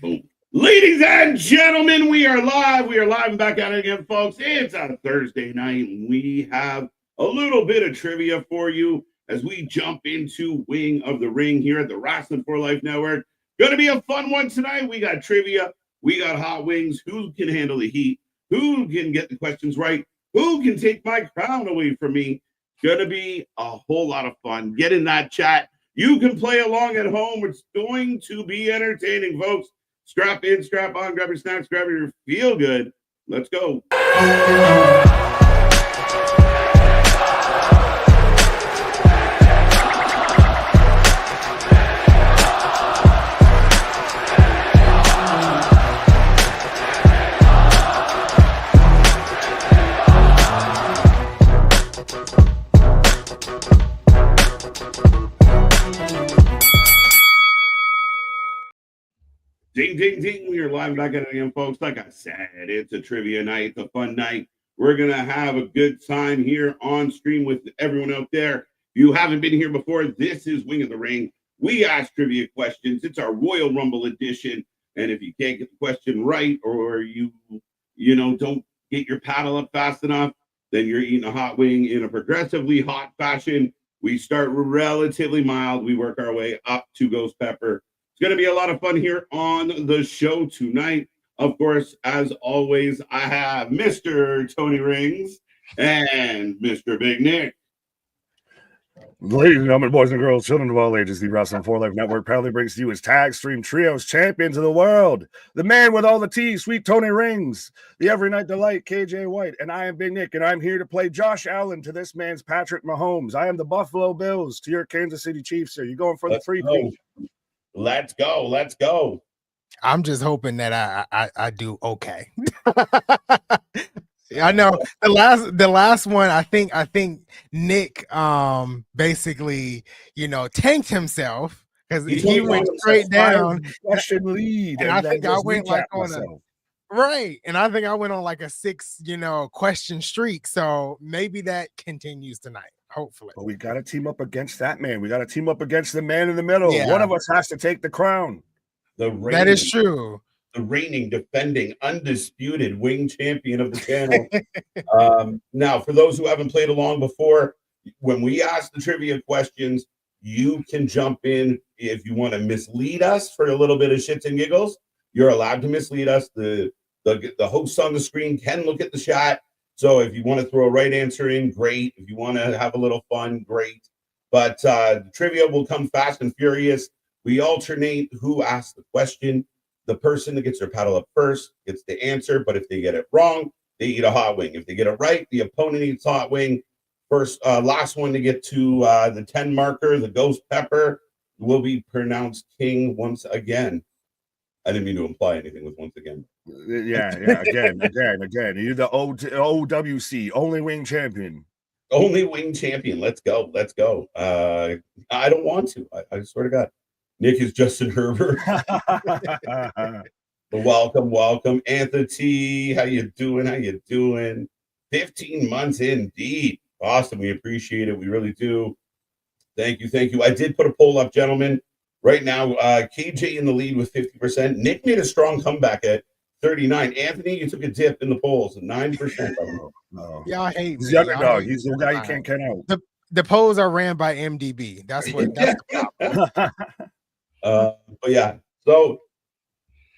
Boom. Ladies and gentlemen, we are live. We are live and back at it again, folks. It's a Thursday night, and we have a little bit of trivia for you as we jump into Wing of the Ring here at the Wrasslin for Life Network. Going to be a fun one tonight. We got trivia. We got hot wings. Who can handle the heat? Who can get the questions right? Who can take my crown away from me? Going to be a whole lot of fun. Get in that chat. You can play along at home. It's going to be entertaining, folks. Strap in, strap on, grab your snacks, grab your feel good. Let's go. Ding, ding, ding. We are live back at it again, folks. Like I said, it's a trivia night. It's a fun night. We're going to have a good time here on stream with everyone out there. If you haven't been here before, this is Wing of the Ring. We ask trivia questions. It's our Royal Rumble edition. And if you can't get the question right, or you don't get your paddle up fast enough, then you're eating a hot wing in a progressively hot fashion. We start relatively mild. We work our way up to ghost pepper. It's going to be a lot of fun here on the show tonight. Of course, as always, I have Mr. Tony Rings and Mr. Big Nick. Ladies and gentlemen, boys and girls, children of all ages, the Wrasslin for Life Network proudly brings to you his tag stream trios champions of the world. The man with all the tea, sweet Tony Rings, the every night delight, KJ White, and I am Big Nick, and I'm here to play Josh Allen to this man's Patrick Mahomes. I am the Buffalo Bills to your Kansas City Chiefs, sir. You going for the three-peat? Let's go. Let's go. I'm just hoping that I do okay. I know the last one. I think Nick basically tanked himself because he went straight down. Question lead, and I think I went like on and I think I went on like a 6 question streak. So maybe that continues tonight. Hopefully. But we got to team up against that man. We got to team up against the man in the middle. Yeah. One of us has to take the crown. That is true. The reigning, defending, undisputed wing champion of the channel. Now, for those who haven't played along before, when we ask the trivia questions, you can jump in if you want to mislead us for a little bit of shits and giggles. You're allowed to mislead us. The hosts on the screen can look at the chat. So if you want to throw a right answer in, great. If you want to have a little fun, great. But the trivia will come fast and furious. We alternate who asks the question. The person that gets their paddle up first gets the answer. But if they get it wrong, they eat a hot wing. If they get it right, the opponent eats hot wing. Last one to get to the 10 marker, the ghost pepper, will be pronounced king once again. I didn't mean to imply anything with once again. Yeah, again. You're the OWC, only wing champion. Only wing champion. Let's go. I don't want to. I swear to God. Nick is Justin Herbert. Welcome. Anthony, how you doing? 15 months indeed. Awesome. We appreciate it. We really do. Thank you. I did put a poll up, gentlemen. Right now, KJ in the lead with 50%. Nick made a strong comeback at 39. Anthony, you took a dip in the polls at 9%. No. Y'all hate He's the underdog. He's the guy you can't count out. The polls are ran by MDB. That's the but yeah, so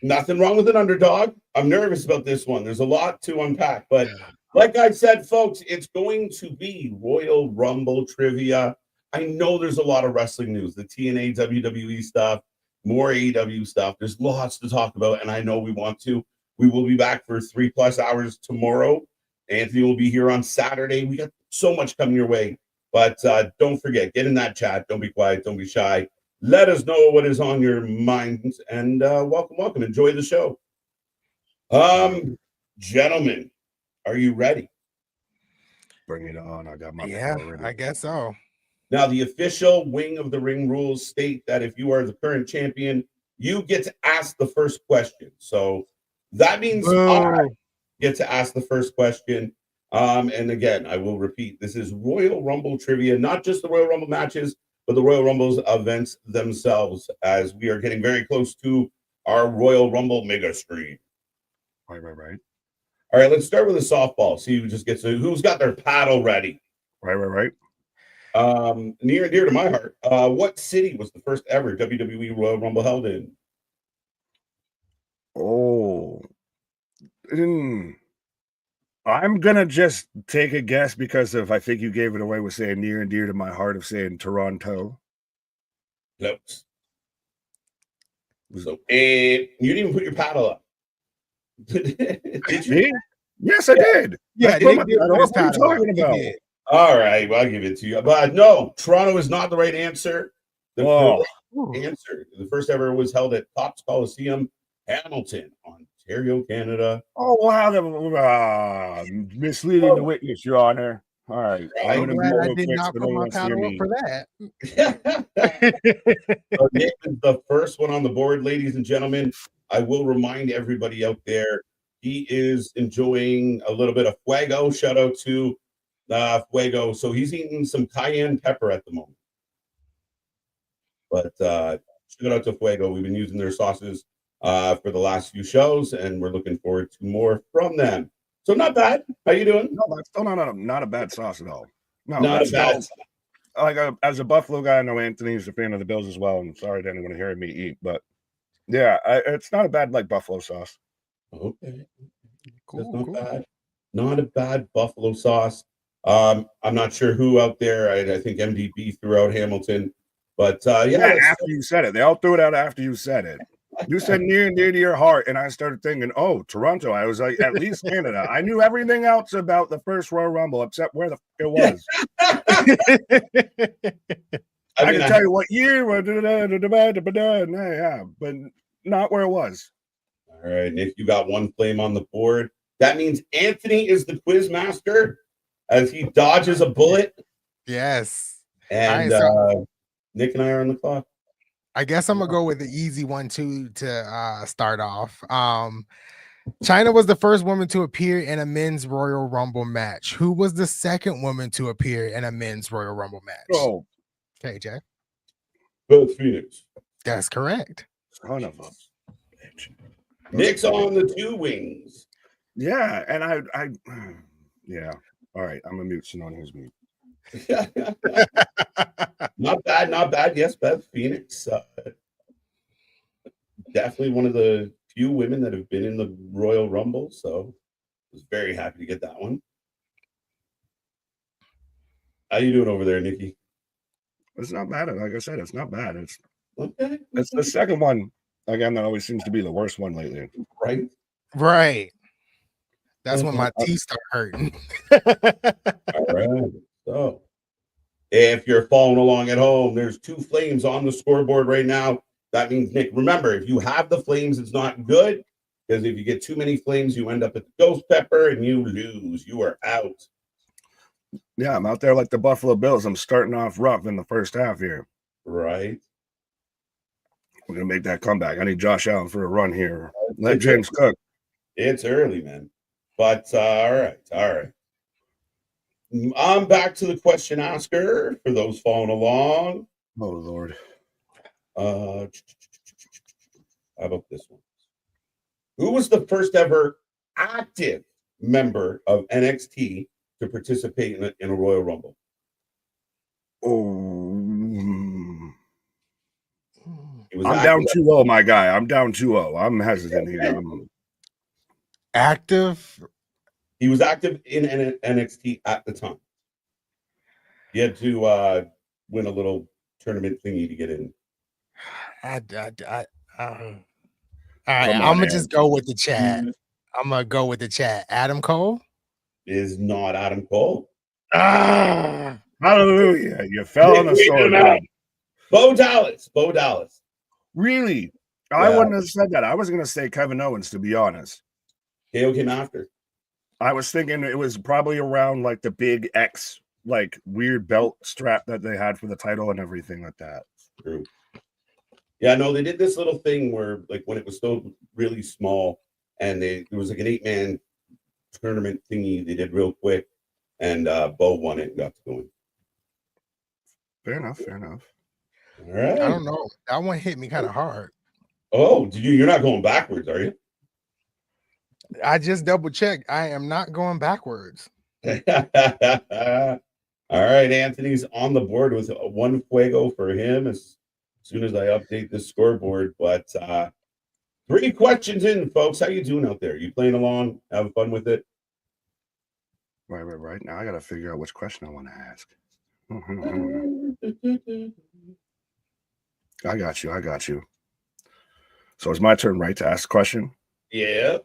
nothing wrong with an underdog. I'm nervous about this one. There's a lot to unpack, but like I said, folks, it's going to be Royal Rumble trivia. I know there's a lot of wrestling news, the TNA, WWE stuff, more AEW stuff. There's lots to talk about, and I know we want to. We will be back for 3+ hours tomorrow. Anthony will be here on Saturday. We got so much coming your way, but don't forget, get in that chat. Don't be quiet. Don't be shy. Let us know what is on your minds, and welcome. Enjoy the show. Gentlemen, are you ready? Bring it on. I got my ready. I guess so. Now, the official Wing of the Ring rules state that if you are the current champion, you get to ask the first question. So that means I get to ask the first question. And again, I will repeat, this is Royal Rumble trivia, not just the Royal Rumble matches, but the Royal Rumbles events themselves, as we are getting very close to our Royal Rumble mega screen. Right. All right, let's start with a softball. See who just gets who's got their paddle ready. Right. Near and dear to my heart. What city was the first ever WWE Royal Rumble held in? Oh, I'm gonna just take a guess because I think you gave it away with saying near and dear to my heart of saying Toronto. Close. So, and you didn't even put your paddle up. Did you? Me? Yes, I did. Yeah, Nick Nick what are you talking about? All right, well, I'll give it to you. But no, Toronto is not the right answer. The correct answer, the first ever was held at Topps Coliseum, Hamilton, Ontario, Canada. Oh, wow, misleading the witness, Your Honor. All right, I'm glad I did not put my paddle up for that. So Nick is the first one on the board, ladies and gentlemen. I will remind everybody out there, he is enjoying a little bit of fuego. Shout out to fuego. So he's eating some cayenne pepper at the moment. But shout out to fuego. We've been using their sauces for the last few shows, and we're looking forward to more from them. So not bad. How you doing? No, that's still not a bad sauce at all. No, not a bad. Like as a Buffalo guy, I know Anthony's a fan of the Bills as well. And sorry to anyone hearing me eat, but yeah, it's not a bad like buffalo sauce. Okay, cool, that's not bad. Not a bad buffalo sauce. I'm not sure who out there. I think MDB threw out Hamilton, but yeah. After you said it, they all threw it out after you said it. You said near and dear to your heart, and I started thinking, oh, Toronto. I was like, at least Canada. I knew everything else about the first Royal Rumble except where the it was. I can tell you what year, yeah, but not where it was. All right, Nick, you got one flame on the board. That means Anthony is the quiz master as he dodges a bullet. Yes. And Nick and I are on the clock. I guess I'm gonna go with the easy one too to start off. China was the first woman to appear in a men's Royal Rumble match. Who was the second woman to appear in a men's Royal Rumble match? Oh, KJ. Beth Phoenix. That's correct. Son of a bitch. Nick's on the two wings. Yeah, and I yeah. All right, I'm a mute. So on his mute. Not bad. Yes, Beth Phoenix. Definitely one of the few women that have been in the Royal Rumble, so I was very happy to get that one. How you doing over there, Nikki? It's not bad. Like I said, it's not bad. It's okay. It's the second one again that always seems to be the worst one lately. Right. That's when my teeth start hurting. All right. So if you're following along at home, there's two flames on the scoreboard right now. That means, Nick, remember, if you have the flames, it's not good, because if you get too many flames, you end up at the ghost pepper and you lose. You are out. Yeah, I'm out there like the Buffalo Bills. I'm starting off rough in the first half here. Right. We're going to make that comeback. I need Josh Allen for a run here. Let James cook. It's early, man. But all right. I'm back to the question asker for those following along. Oh, Lord. How about this one? Who was the first ever active member of NXT to participate in a Royal Rumble? I'm down 2-0, my guy. I'm down 2-0. I'm hesitant here. Active? He was active in NXT at the time. He had to win a little tournament thingy to get in. All right, I'm gonna just go with the chat. I'm gonna go with the chat. Adam Cole is not Adam Cole. Hallelujah! You fell on the sword. Bo Dallas. Really? Yeah. I wouldn't have said that. I was gonna say Kevin Owens, to be honest. KO came after. I was thinking it was probably around like the big X, like weird belt strap that they had for the title and everything like that. True. Yeah, no, they did this little thing where, like, when it was still really small, and it was like an 8-man tournament thingy they did real quick, and Bo won it and got to go in. Fair enough. All right. I don't know. That one hit me kind of hard. Oh, you're not going backwards, are you? I just double checked. I am not going backwards. All right, Anthony's on the board with one fuego for him as soon as I update this scoreboard. But 3 questions in, folks. How you doing out there? You playing along? Having fun with it? Right. Now I got to figure out which question I want to ask. I got you. So it's my turn, right, to ask a question? Yeah.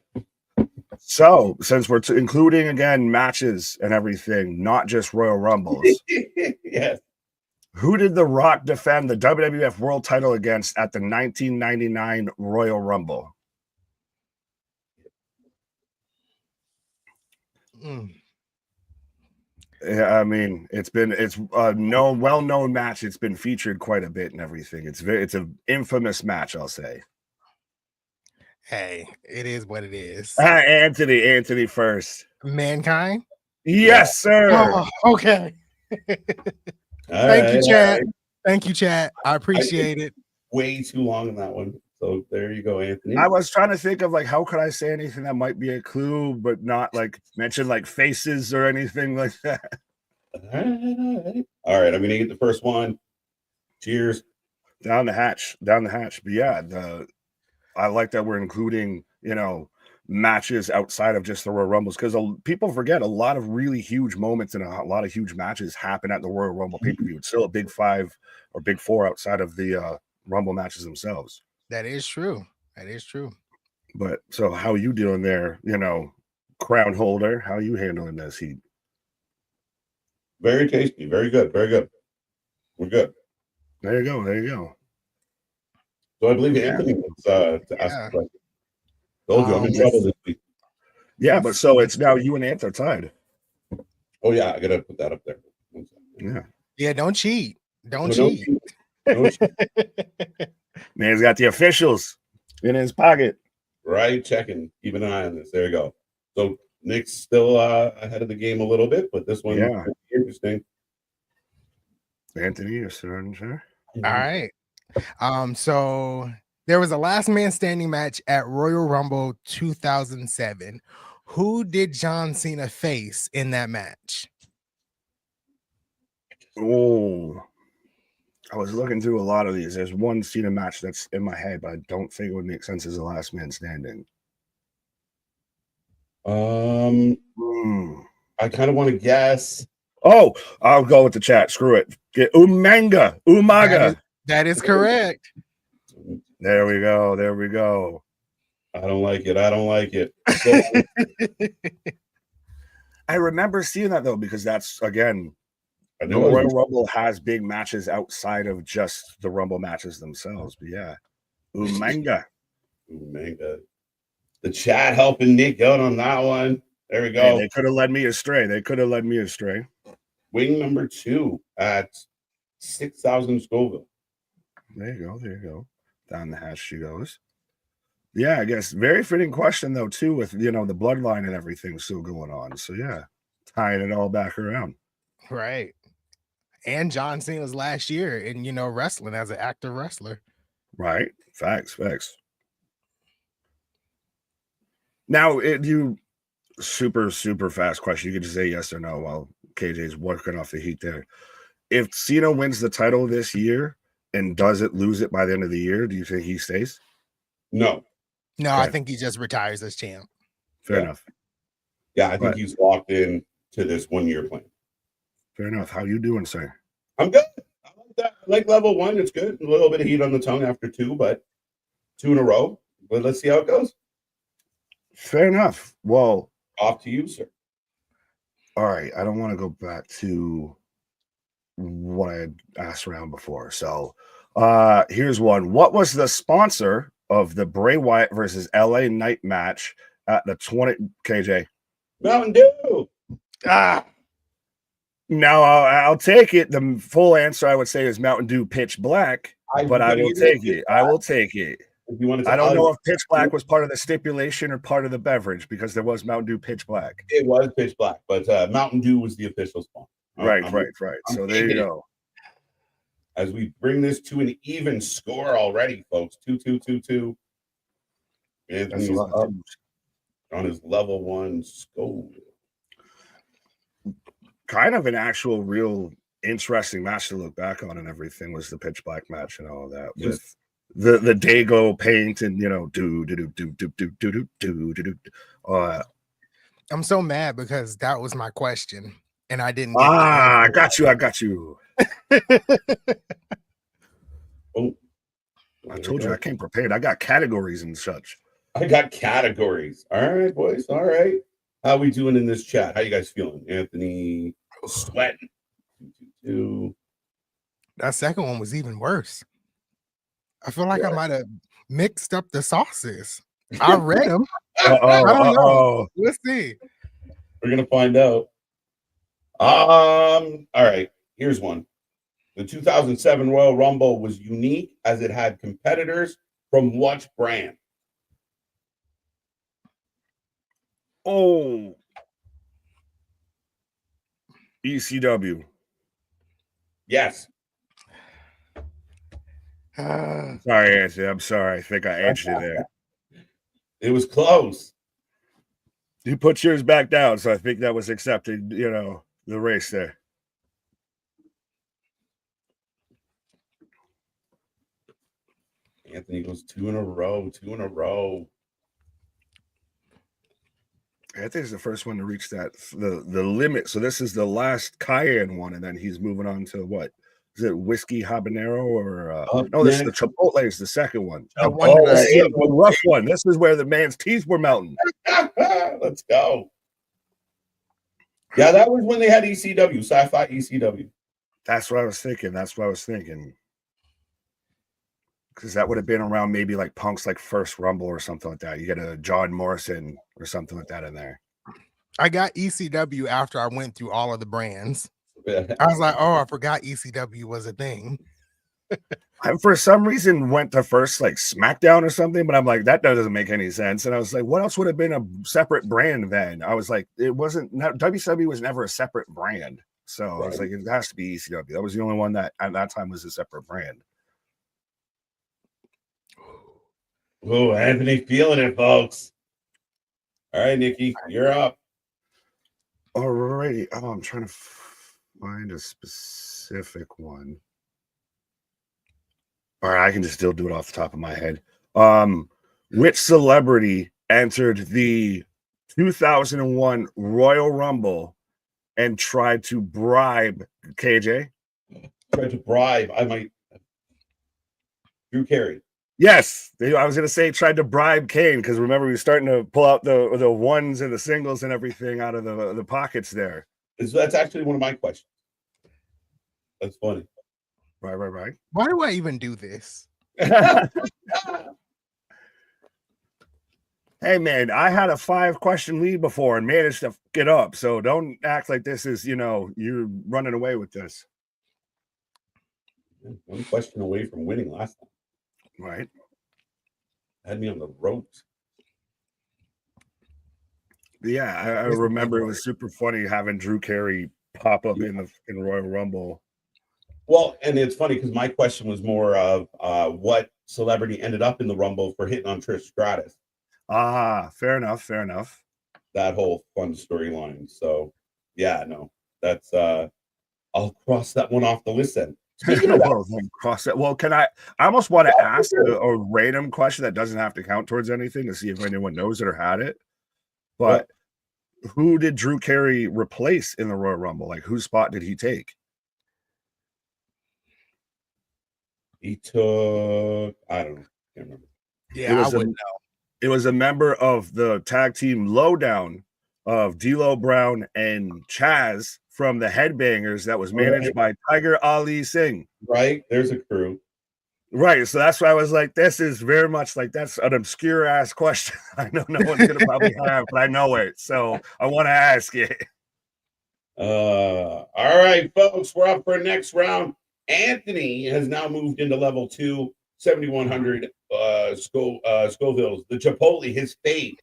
So since we're including, again, matches and everything, not just Royal Rumbles, Yes. who did The Rock defend the WWF World title against at the 1999 Royal Rumble? Yeah, I mean, it's a well-known match. It's been featured quite a bit and everything. It's an infamous match, I'll say. Hey, it is what it is. Anthony first. Mankind? Yes, sir. Oh, okay. Thank you, chat. Thank you, chat. I appreciate it. Way too long on that one. So there you go, Anthony. I was trying to think of like how could I say anything that might be a clue, but not like mention like faces or anything like that. All right, I'm gonna get the first one. Cheers. Down the hatch. But yeah, I like that we're including, matches outside of just the Royal Rumbles, because people forget a lot of really huge moments and a lot of huge matches happen at the Royal Rumble pay-per-view. It's still a big 5 or big 4 outside of the Rumble matches themselves. That is true. But so how you doing there, crown holder? How you handling this heat? Very tasty. Very good. We're good. There you go. So I believe Anthony wants to ask a question. Told you I'm in trouble this week. Yeah, but so it's now you and Anth are tied. Oh yeah, I gotta put that up there. Yeah, don't cheat. Don't cheat. Man's got the officials in his pocket. Right, checking. Keep an eye on this. There you go. So Nick's still ahead of the game a little bit, but this one is interesting. Anthony, your turn, sir. All right. So there was a last man standing match at Royal Rumble 2007. Who did John Cena face in that match? Oh, I was looking through a lot of these. There's one Cena match that's in my head, but I don't think it would make sense as a last man standing. I kind of want to guess. Oh, I'll go with the chat. Screw it. Get Umaga. That is correct. There we go. I don't like it. I remember seeing that though, because that's again, I the know Royal Rumble has big matches outside of just the Rumble matches themselves. But yeah, Umaga. The chat helping Nick out on that one. There we go. Hey, they could have led me astray. Wing number 2 at 6,000 Scoville. There you go. Down the hatch she goes. Yeah, I guess very fitting question though too, with the bloodline and everything still going on. So yeah, tying it all back around. Right. And John Cena's last year in wrestling as an active wrestler. Right. Facts. Now you super fast question. You can just say yes or no while KJ's working off the heat there. If Cena wins the title this year and doesn't lose it by the end of the year, do you think he stays? No, okay. I think he just retires as champ. Fair enough. Yeah, I think he's locked in to this 1-year plan. Fair enough. How you doing, sir? I'm good. I like that. I like level 1. It's good. A little bit of heat on the tongue after 2, but 2 in a row. But let's see how it goes. Fair enough. Well, off to you, sir. All right. I don't want to go back to what I had asked around before. So here's one. What was the sponsor of the Bray Wyatt versus LA Knight match at the 20 KJ? Mountain Dew. Now I'll take it. The full answer I would say is Mountain Dew Pitch Black, but I will take it. I will take it. If you want to, I don't know if Pitch Black was part of the stipulation or part of the beverage, because there was Mountain Dew Pitch Black. It was Pitch Black, but Mountain Dew was the official sponsor. Right. So there you go. as we bring this to an even score already, folks. 2-2-2-2. Anthony is up on his level 1 score. Kind of an actual real interesting match to look back on, and everything was the pitch black match and all of that with the Dago paint and I'm so mad because that was my question and I didn't get I got you. Oh, I told you I came prepared. I got categories and such. I got categories. All right, boys. All right. How we doing in this chat? How you guys feeling? Anthony sweating. 2-2-2. That second one was even worse. I feel like I might have mixed up the sauces. I read them. I don't know. Let's see. We're gonna find out. All right. Here's one. The 2007 Royal Rumble was unique as it had competitors from what brand? Oh, ECW. Yes. Sorry, Anthony. I'm sorry. I think I edged you there. It was close. You put yours back down, so I think that was accepted, the race there. Anthony goes 2 in a row. Anthony's the first one to reach the limit. So this is the last cayenne one, and then he's moving on to what? Is it whiskey habanero or no? This is the Chipotle. Is the second one. This is the rough one. This is where the man's teeth were melting. Let's go. Yeah, that was when they had ECW, Sci-Fi ECW. That's what I was thinking. Because that would have been around maybe like Punk's like first Rumble or something like that. You get a John Morrison or something like that in there. I got ECW after I went through all of the brands. I was like, oh, I forgot ECW was a thing. I, for some reason, went to first like SmackDown or something, but I'm like, that doesn't make any sense. And I was like, what else would have been a separate brand then? I was like, WCW was never a separate brand. So I was like, it has to be ECW. That was the only one that at that time was a separate brand. Oh, Anthony feeling it, folks. All right, Nikki, you're up. Alrighty. Oh, I'm trying to find a specific one. All right, I can just still do it off the top of my head. Which celebrity entered the 2001 Royal Rumble and tried to bribe KJ? Tried to bribe. Drew Carey. Yes, I was going to say tried to bribe Kane because remember we were starting to pull out the ones and the singles and everything out of the pockets there. So that's actually one of my questions. That's funny. Right. Why do I even do this? Hey man, I had a 5-question lead before and managed to get up. So don't act like this is, you're running away with this. One question away from winning last time. Right. Had me on the ropes. Yeah, I remember it was super funny having Drew Carey pop up in Royal Rumble. Well, and it's funny because my question was more of what celebrity ended up in the Rumble for hitting on Trish Stratus. Ah, fair enough. That whole fun storyline. So, yeah, no, that's I'll cross that one off the list then. Speaking of cross it. Well, can I almost want to ask a random question that doesn't have to count towards anything to see if anyone knows it or had it. But who did Drew Carey replace in the Royal Rumble? Like, whose spot did he take? He took, I don't know. Can't remember. Yeah, I wouldn't know. It was a member of the tag team Lowdown of D'Lo Brown and Chaz from the Headbangers that was managed by Tiger Ali Singh. Right. There's a crew. Right. So that's why I was like, this is very much like that's an obscure ass question. I know no one's going to probably have, but I know it. So I want to ask it. All right, folks. We're up for next round. Anthony has now moved into level 2, 7,100 Scovilles. The Chipotle, his fate.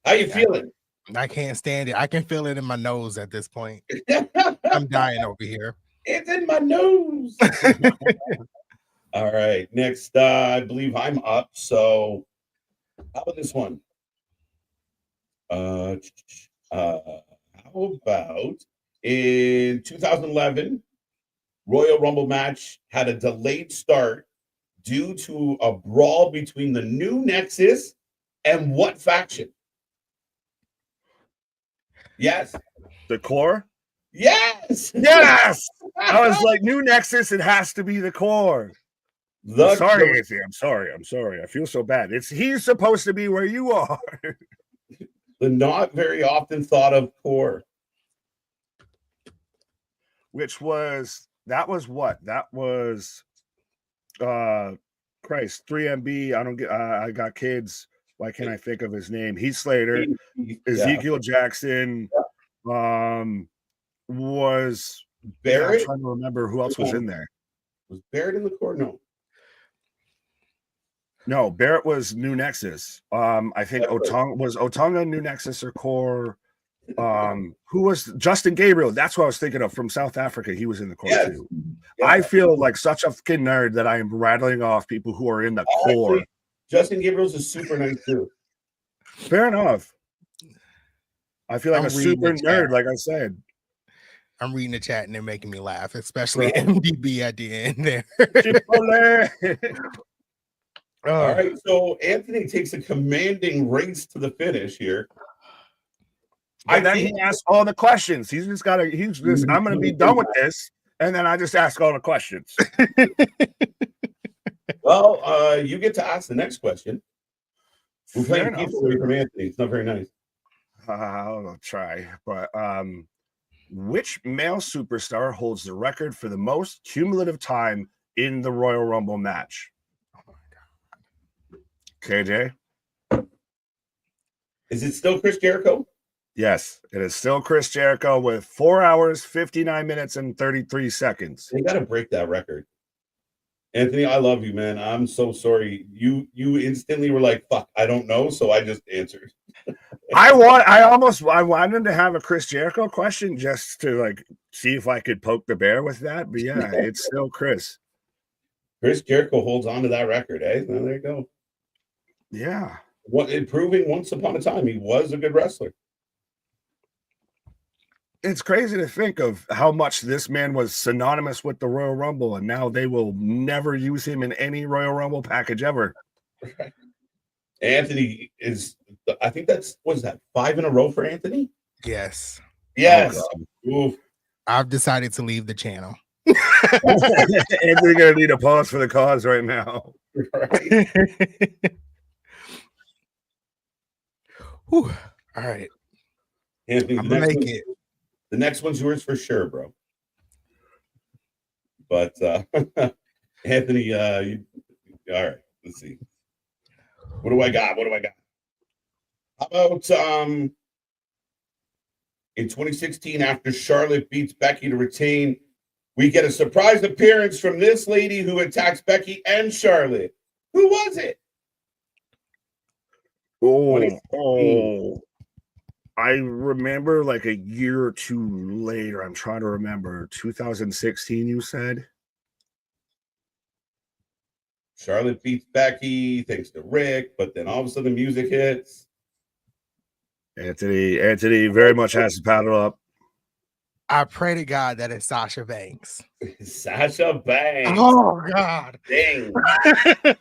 How you feeling? I can't stand it. I can feel it in my nose at this point. I'm dying over here. It's in my nose. All right. Next, I believe I'm up. So how about this one? How about in 2011, Royal Rumble match had a delayed start due to a brawl between the new Nexus and what faction? Yes. The core? Yes. Yes. I was like, new Nexus, it has to be the core. I'm sorry, Anthony. I'm sorry. I feel so bad. He's supposed to be where you are. The not very often thought of core. Which was what? That was Christ, 3MB. I got kids. Why can't I think of his name? Heath Slater, Ezekiel Jackson, was Barrett. I'm trying to remember who else was in there. Was Barrett in the core? No, Barrett was New Nexus. I think Otunga New Nexus or core. Who was Justin Gabriel? That's what I was thinking of from South Africa. He was in the core too. Yeah. I feel like such a fucking nerd that I am rattling off people who are in the core. Justin Gabriel's a super nice dude. Fair enough. I feel like a super nerd, like I said. I'm reading the chat and they're making me laugh, especially MDB at the end there. All right, so Anthony takes a commanding race to the finish here. And then he asks all the questions. I'm going to be done with this, and then I just ask all the questions. Well, you get to ask the next question. We're playing people away from Anthony. It's not very nice. I'll try, but which male superstar holds the record for the most cumulative time in the Royal Rumble match? Oh my God. KJ? Is it still Chris Jericho? Yes, it is still Chris Jericho with 4 hours, 59 minutes, and 33 seconds. They got to break that record. Anthony, I love you, man. I'm so sorry. You instantly were like, fuck, I don't know, so I just answered. I wanted to have a Chris Jericho question just to like see if I could poke the bear with that, but yeah, it's still Chris. Chris Jericho holds on to that record, eh? Well, there you go. Yeah. Proving once upon a time he was a good wrestler. It's crazy to think of how much this man was synonymous with the Royal Rumble, and now they will never use him in any Royal Rumble package ever. Right. Anthony is, I think was that 5 in a row for Anthony? Yes. Oh, I've decided to leave the channel. Anthony gonna need a pause for the cause right now. Right. Whew. All right. Anthony, I'm gonna make it. The next one's yours for sure, bro. But Anthony, all right, let's see. What do I got? How about in 2016, after Charlotte beats Becky to retain, we get a surprise appearance from this lady who attacks Becky and Charlotte. Who was it? Oh. I remember like a year or two later. I'm trying to remember. 2016, you said? Charlotte beats Becky thanks to Rick, but then all of a sudden the music hits. Anthony very much has to paddle up. I pray to God that it's Sasha Banks. Sasha Banks. Oh, God. Dang.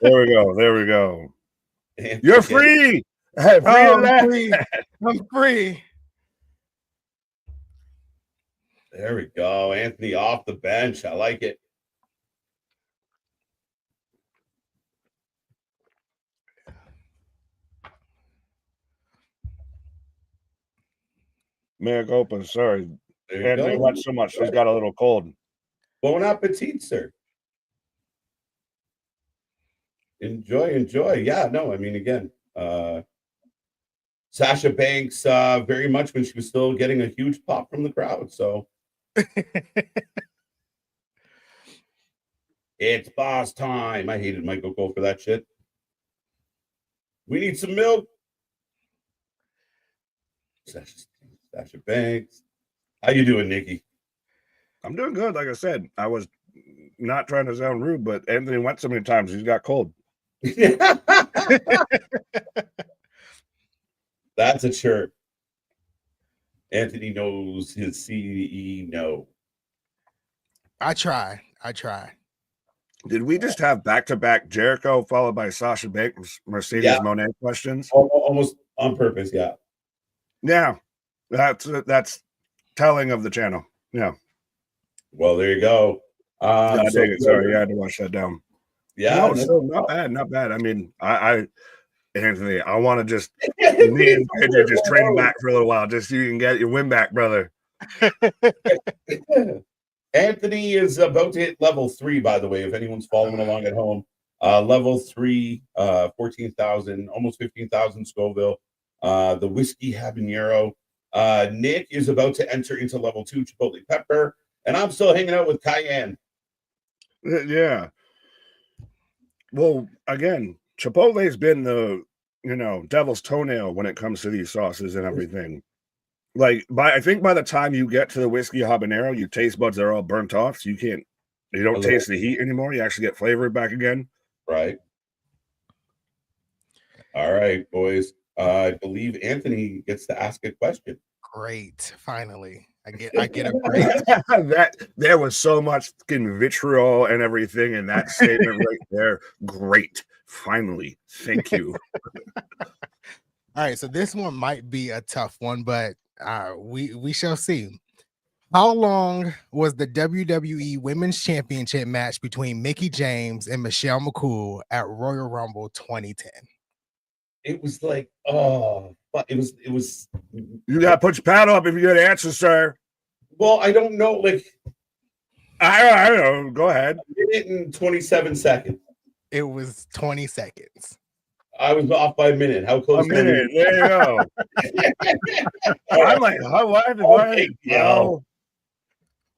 There we go. Anthony, you're free. I'm free. There we go. Anthony off the bench. I like it. Mea culpa. Sorry. Anthony watched so much. He's got a little cold. Bon appetit, sir. Enjoy. Yeah, no, I mean, again, Sasha Banks, very much when she was still getting a huge pop from the crowd. So it's boss time. I hated Michael Cole for that shit. We need some milk. Sasha Banks. How you doing, Nikki? I'm doing good. Like I said, I was not trying to sound rude, but Anthony went so many times he's got cold. That's a chirp. Anthony knows his CE no. I try. Did we just have back-to-back Jericho followed by Sasha Banks, Mercedes Yeah. Moné questions? Almost on purpose, yeah. Yeah, that's telling of the channel. Yeah. Well, there you go. God dang it. Sorry, I had to watch that down. Yeah, No, so not bad. I mean, Anthony, I want to just me and AJ just train him back for a little while, just so you can get your win back, brother. Anthony is about to hit level 3, by the way, if anyone's following along at home. Level 3, 14,000, almost 15,000 Scoville. The whiskey habanero. Nick is about to enter into level 2 Chipotle pepper, and I'm still hanging out with Cayenne. Yeah. Well, again, Chipotle's been the devil's toenail when it comes to these sauces and everything. Like I think by the time you get to the whiskey habanero, your taste buds are all burnt off, so you don't taste the heat anymore. You actually get flavor back again. Right. All right, boys. I believe Anthony gets to ask a question. Great. Finally. I get a break. That there was so much fucking vitriol and everything in that statement right there. Great. Finally. Thank you. All right. So this one might be a tough one, but we shall see. How long was the WWE Women's Championship match between Mickie James and Michelle McCool at Royal Rumble 2010? It was like, it was. You gotta put your paddle up if you got an answer, sir. Well, I don't know. Like, I don't know. Go ahead. A minute and 27 seconds. It was 20 seconds. I was off by a minute. How close? A minute. There you go. I'm like, what?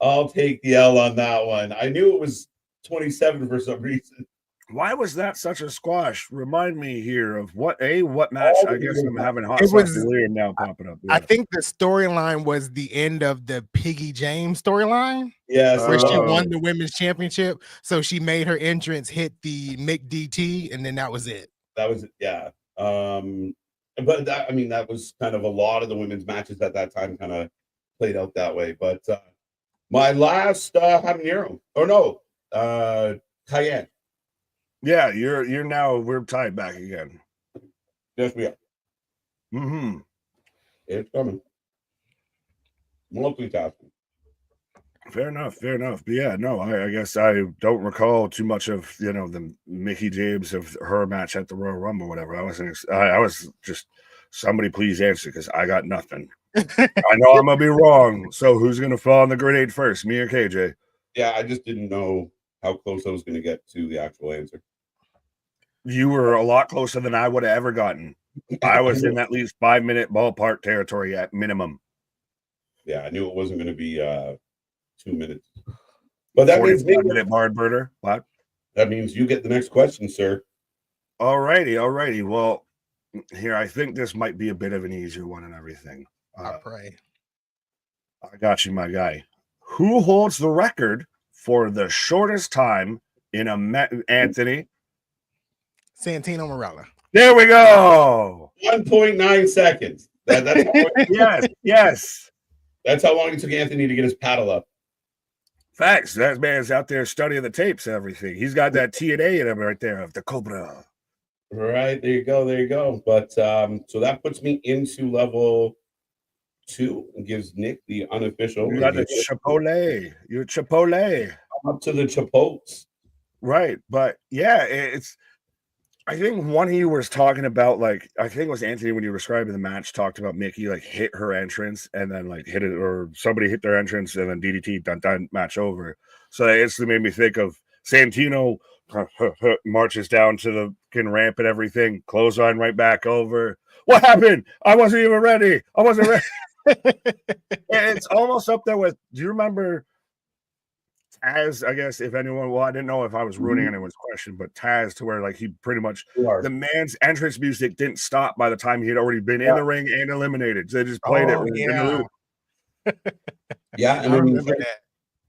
I'll take the L on that one. I knew it was 27 for some reason. Why was that such a squash? Remind me here of what match? I guess I'm having hot sauce delirium now popping up. Yeah. I think the storyline was the end of the Piggy James storyline. Yes, where she won the women's championship. So she made her entrance, hit the Mick DT, and then that was it. That was it, yeah. But that was kind of a lot of the women's matches at that time kind of played out that way. But my last habanero, Cayenne. Yeah, you're now we're tied back again. Yes, we are. Mm-hmm. It's coming. Multitasking. Fair enough. But yeah, no, I guess I don't recall too much of the Mickie James of her match at the Royal Rumble, whatever. I was just somebody please answer because I got nothing. I know I'm gonna be wrong. So who's gonna fall on the grenade first, me or KJ? Yeah, I just didn't know how close I was gonna get to the actual answer. You were a lot closer than I would have ever gotten. I was in at least 5-minute ballpark territory at minimum. Yeah, I knew it wasn't going to be 2 minutes. But that means 45-minute barn burner. What? That means you get the next question, sir. All righty. Well, here I think this might be a bit of an easier one and everything. I pray. I got you, my guy. Who holds the record for the shortest time in a Anthony? Santino Marella. There we go. 1.9 seconds. That's yes. That's how long it took Anthony to get his paddle up. Facts. That man's out there studying the tapes and everything. He's got that TNA in him right there of the Cobra. Right. There you go. But so that puts me into level 2 and gives Nick the unofficial. You got the Chipotle. You're Chipotle. I'm up to the Chipotles. Right. But yeah, I think one of you was talking about, like, I think it was Anthony when you were describing the match, talked about Mickie like hit her entrance and then like hit it, or somebody hit their entrance and then DDT, done, match over. So that instantly made me think of Santino marches down to the fucking ramp and everything, clothesline right back over. What happened? I wasn't even ready. It's almost up there with, do you remember Taz, I guess, if anyone, I didn't know if I was ruining anyone's question, but Taz, to where like he pretty much, the man's entrance music didn't stop by the time he had already been in the ring and eliminated. So they just played it in the loop. Yeah, I remember that.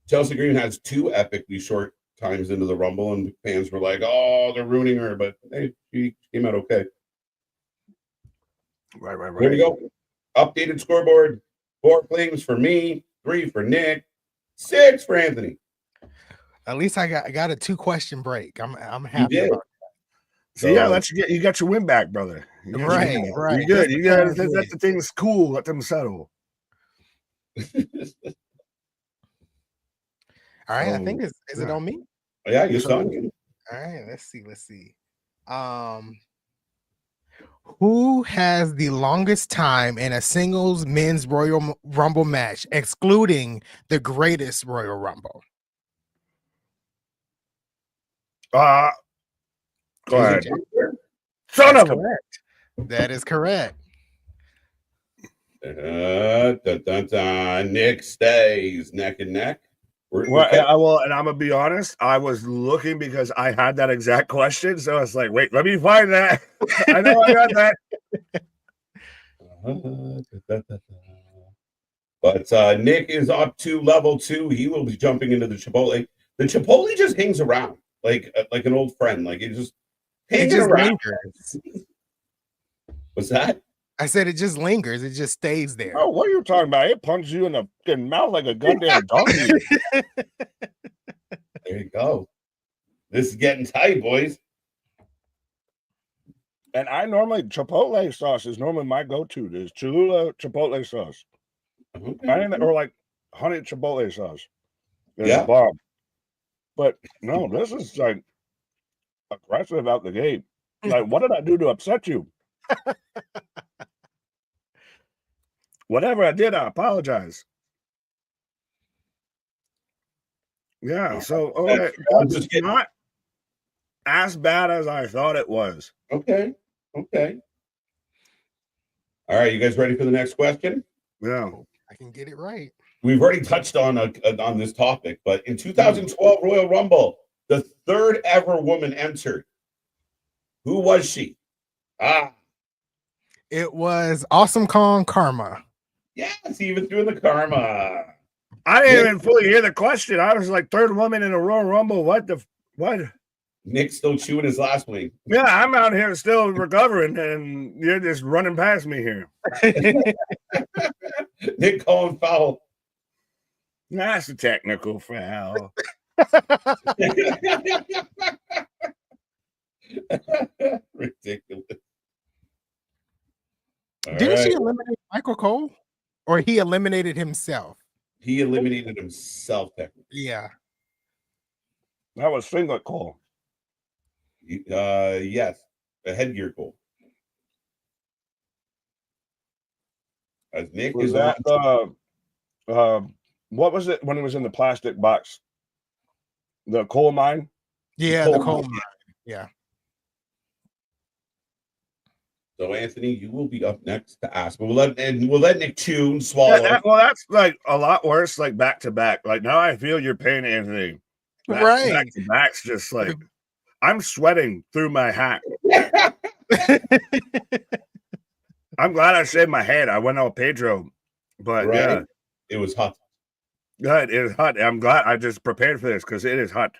Chelsea Green has 2 epically short times into the Rumble, and fans were like, "Oh, they're ruining her," but hey, she came out okay. Right. Here we go. Updated scoreboard: 4 claims for me, 3 for Nick, 6 for Anthony. At least I got a 2-question break. I'm You happy did. about So yeah, you got your win back, brother. You got your win back. right. You good. Just You got because let the things cool, let them settle. All right, I So, think is it on me? Yeah, you're on you. All right, let's see. Who has the longest time in a singles men's Royal Rumble match, excluding the greatest Royal Rumble? go ahead. Son That's of a correct. That is correct. Nick stays neck and neck. Well, and I'm gonna be honest. I was looking because I had that exact question, so I was like, "Wait, let me find that." I know I got that. But Nick is up to level 2. He will be jumping into the Chipotle. The Chipotle just hangs around like an old friend. Like it just hanging around. Lingers. What's that? I said it just lingers. It just stays there. Oh, what are you talking about? It punches you in the fucking mouth like a goddamn donkey. There you go. This is getting tight, boys. And I normally Chipotle sauce is normally my go-to. There's Cholula Chipotle sauce. Okay. Or like honey Chipotle sauce. Yeah. Bob. But no, this is like aggressive out the gate. Like, what did I do to upset you? Whatever I did, I apologize. Yeah, so okay, that's not as bad as I thought it was. Okay. All right, you guys ready for the next question? Yeah. I can get it right. We've already touched on this topic, but in 2012 Royal Rumble, the 3rd ever woman entered. Who was she? It was Awesome Kong Karma. Yes, even threw in the karma. I didn't even fully hear the question. I was like 3rd woman in a Royal Rumble. What? Nick's still chewing his last wing. Yeah, I'm out here still recovering, and you're just running past me here. Nick calling foul. That's a technical foul. Ridiculous. Didn't she eliminate Michael Cole? Or he eliminated himself? He eliminated himself, technically. Yeah. That was Singlet Cole. Yes. A headgear Cole. As Nick Was is that on. What was it when he was in the plastic box? The coal mine? Yeah, the coal mine. Yeah. So Anthony, you will be up next to ask, but we'll let Nick chew and swallow. That's like a lot worse, like back to back. Like now I feel your pain, Anthony. Right. Back to back's just like I'm sweating through my hat. I'm glad I shaved my head. I went on Pedro, but yeah, it was hot. Good, it is hot. I'm glad I just prepared for this because it is hot.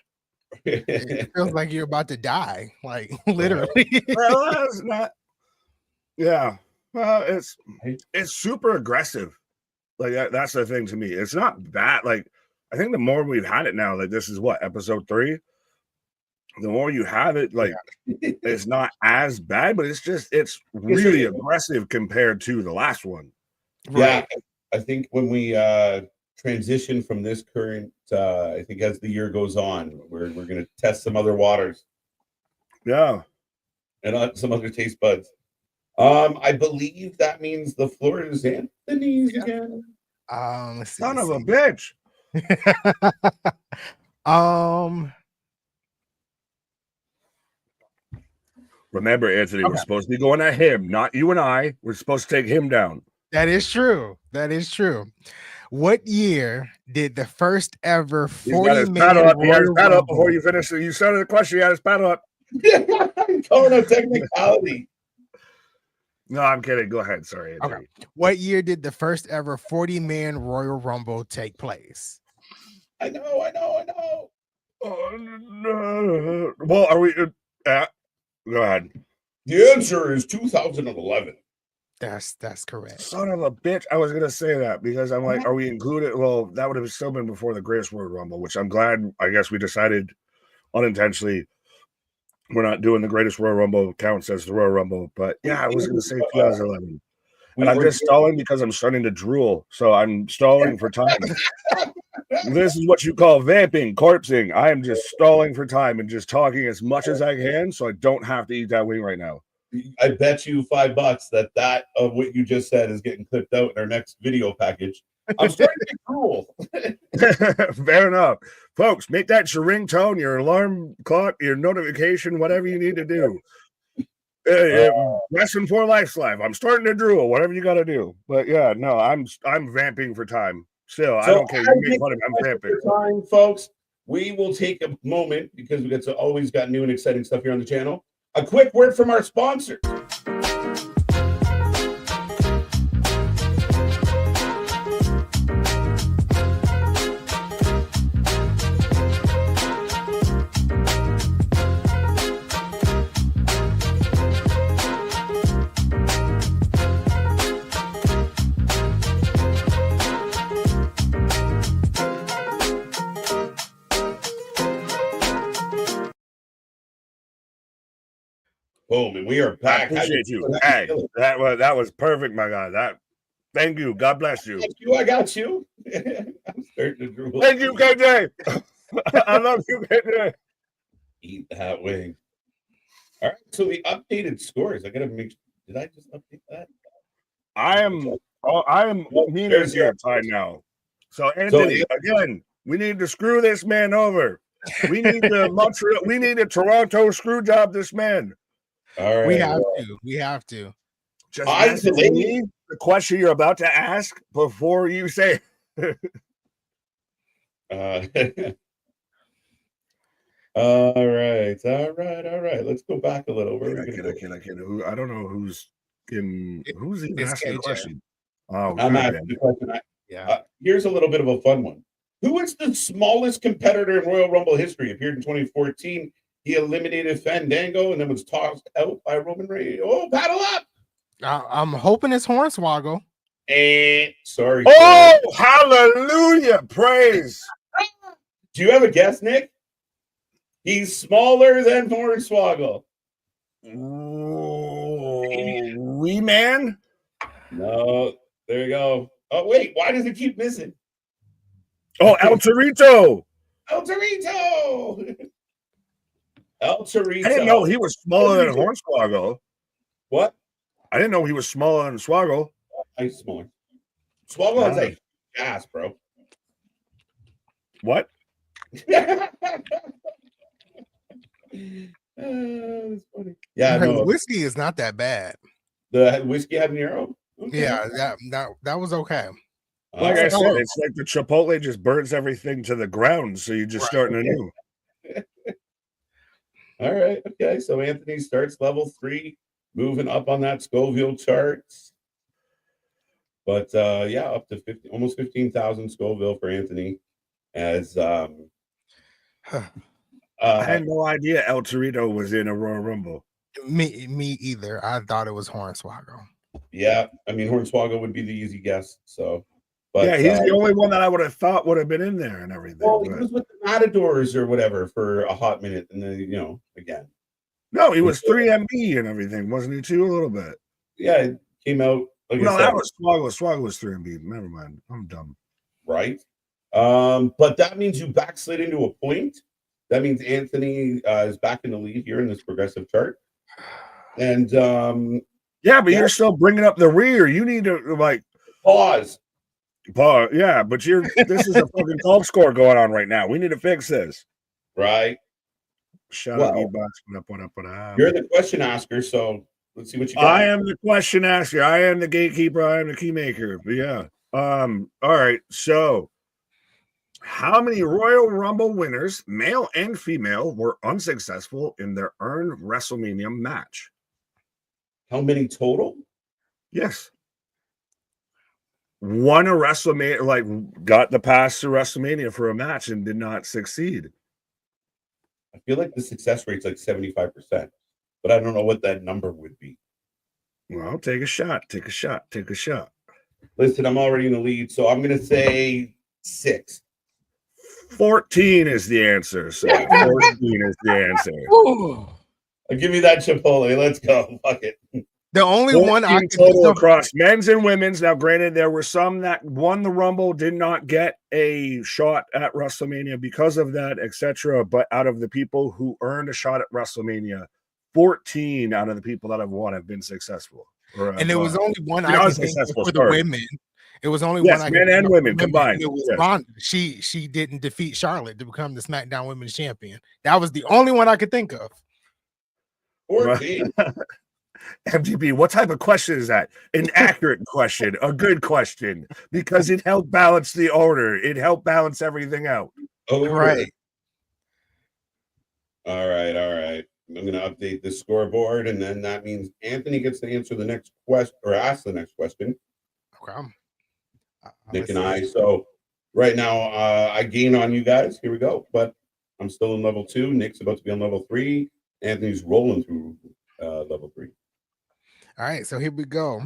It feels like you're about to die, like literally. Well, that's not. Yeah, well, it's super aggressive. Like that's the thing to me. It's not bad. Like I think the more we've had it now, like this is what episode 3. The more you have it, like it's not as bad, but it's really aggressive compared to the last one. Yeah, I think when we transition from this current, I think as the year goes on, we're going to test some other waters. Yeah, and some other taste buds. I believe that means the floor is Anthony's again. Let's see, son of a bitch. Remember, Anthony, we're supposed to be going at him, not you and I. We're supposed to take him down. That is true. What year did the first ever 40-man He had his paddle up before you finished? You started the question. He had his paddle up. Calling a technicality. No, I'm kidding. Go ahead. Sorry. Okay. What year did the first ever 40-man Royal Rumble take place? I know. Oh, no. Well, are we? Go ahead. The answer is 2011. That's correct. Son of a bitch! I was gonna say that because I'm like, are we included? Well, that would have still been before the Greatest Royal Rumble, which I'm glad. I guess we decided unintentionally we're not doing the Greatest Royal Rumble counts as the Royal Rumble. But yeah, I was gonna say 2011, and I'm just stalling because I'm starting to drool, so I'm stalling for time. This is what you call vamping, corpsing. I am just stalling for time and just talking as much as I can, so I don't have to eat that wing right now. I bet you $5 that of what you just said is getting clipped out in our next video package. I'm starting to get cruel. Fair enough. Folks, make that your ringtone, your alarm clock, your notification, whatever you need to do. Wrestling for Life's Life. I'm starting to drool, whatever you got to do. But yeah, no, I'm vamping for time. Still, I don't care. You make fun of me. I'm vamping. Time, folks. We will take a moment because we always got new and exciting stuff here on the channel. A quick word from our sponsors. Boom, and we are back. I appreciate you. Hey, that was perfect, my guy. Thank you. God bless you. I got you. I'm starting to drool. Thank you, KJ. I love you, KJ. Eat that wing. All right, so the updated scores. I gotta make. Did I just update that? I am meaning your time now. So Anthony, again, we need to screw this man over. We need a Toronto screw job this man. All right, we have to. Just answer me the question you're about to ask before you say. All right. Let's go back a little. I don't know who's even asking the question. Oh, I'm asking the question. Here's a little bit of a fun one. Who is the smallest competitor in Royal Rumble history? Appeared in 2014. He eliminated Fandango and then was tossed out by Roman Reigns. Oh, paddle up! I'm hoping it's Hornswoggle. Sorry. Oh, hallelujah! Praise. Do you have a guess, Nick? He's smaller than Hornswoggle. Wee man? No, there you go. Oh, wait, why does it keep missing? Oh, El Torito. El Torito. El Torito. I didn't know he was smaller than Hornswoggle. What? I didn't know he was smaller than Swoggle. He's smaller. Swoggle has a gas, bro. What? That's funny. Yeah, no. Whiskey is not that bad. The whiskey habanero? Okay. Yeah, that was okay. Like I said, it's like the Chipotle just burns everything to the ground, so you're just starting anew. All right. Okay. So Anthony starts level 3, moving up on that Scoville charts. But yeah, up to almost 15,000 Scoville for Anthony. As I had no idea El Torito was in a Royal Rumble. Me either. I thought it was Hornswoggle. Yeah, I mean Hornswoggle would be the easy guess. So, but yeah, he's the only one that I would have thought would have been in there and everything. Well, he was with the Matadors or whatever for a hot minute, and then again. No, he was 3MB and everything, wasn't he? Too a little bit. Yeah, it came out. Like no, that was Swoggle. Swoggle was 3MB. Never mind. I'm dumb. Right. But that means you backslid into a point. That means Anthony is back in the lead here in this progressive chart. And yeah, but you're still bringing up the rear. You need to pause. Yeah, but this is a fucking golf score going on right now. We need to fix this. Right. Shut up, E-Box. You're the question asker, so let's see what you got. I am the question asker. I am the gatekeeper. I am the key maker. But yeah. All right. So how many Royal Rumble winners, male and female, were unsuccessful in their earned WrestleMania match? How many total? Yes. won a WrestleMania, like got the pass to WrestleMania for a match and did not succeed. I feel like the success rate's like 75%, but I don't know what that number would be. Well, take a shot. Take a shot. Take a shot. Listen, I'm already in the lead, so I'm going to say 6. 14 is the answer. So 14 is the answer. I'll give you that Chipotle. Let's go. Fuck it. The only one I could total think of, across men's and women's. Now, granted, there were some that won the Rumble, did not get a shot at WrestleMania because of that, etc. But out of the people who earned a shot at WrestleMania, 14 out of the people that have won have been successful. And there was only one I could think of for the women. It was only one I could men and women combined. It was Ronda. She didn't defeat Charlotte to become the SmackDown Women's Champion. That was the only one I could think of. 14. MTB, what type of question is that? An accurate question, a good question, because it helped balance the order. It helped balance everything out. Oh, right. All right. I'm going to update the scoreboard, and then that means Anthony gets to answer the next question or ask the next question. Okay. Nick and I. So right now, I gain on you guys. Here we go. But I'm still in level 2. Nick's about to be on level 3. Anthony's rolling through level 3. All right, so here we go.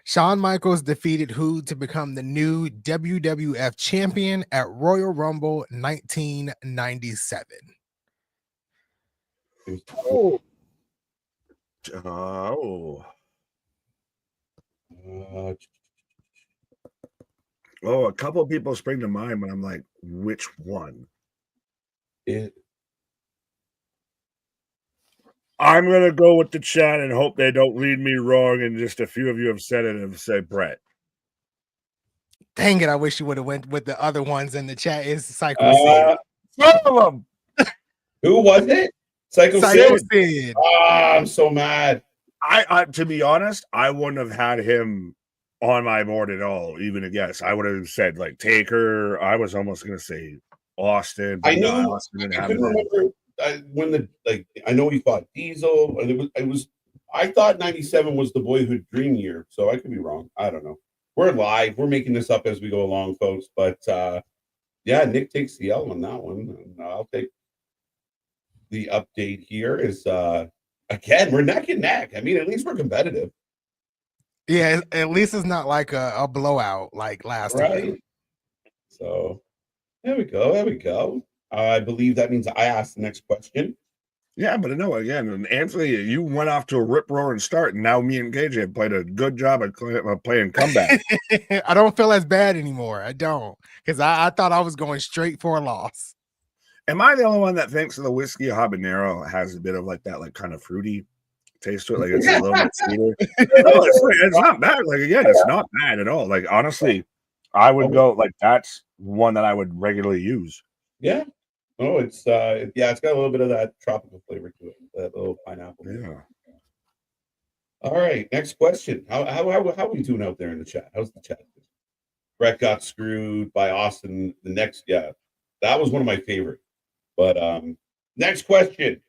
Shawn Michaels defeated who to become the new WWF champion at Royal Rumble 1997? A couple of people spring to mind, but I'm like, which one? I'm going to go with the chat and hope they don't read me wrong. And just a few of you have said it and say Brett. Dang it. I wish you would have went with the other ones in the chat. Is Psycho Sid. Some of them. Who was it? Psycho Sid. I'm so mad. I to be honest, I wouldn't have had him on my board at all, even a guess. I would have said like Taker. I was almost going to say Austin. I knew. I couldn't remember. I know he fought Diesel, and I thought 97 was the Boyhood Dream year, so I could be wrong. I don't know. We're live. We're making this up as we go along, folks. But yeah, Nick takes the L on that one. And I'll take the update here. Is again, we're neck and neck. I mean, at least we're competitive. Yeah, at least it's not like a blowout like last time. So there we go. I believe that means I asked the next question. Yeah, but no, again, Anthony, you went off to a rip-roaring start, and now me and KJ played a good job at playing comeback. I don't feel as bad anymore. I don't, because I thought I was going straight for a loss. Am I the only one that thinks the whiskey habanero has a bit of like that, like kind of fruity taste to it? Like it's a little bit sweeter. No, it's not bad. Like again, it's not bad at all. Like honestly, I would go like that's one that I would regularly use. Yeah. Oh, it's got a little bit of that tropical flavor to it, that little pineapple. Yeah. All right, next question. How are we doing out there in the chat? How's the chat? Brett got screwed by Austin. That was one of my favorite. But next question.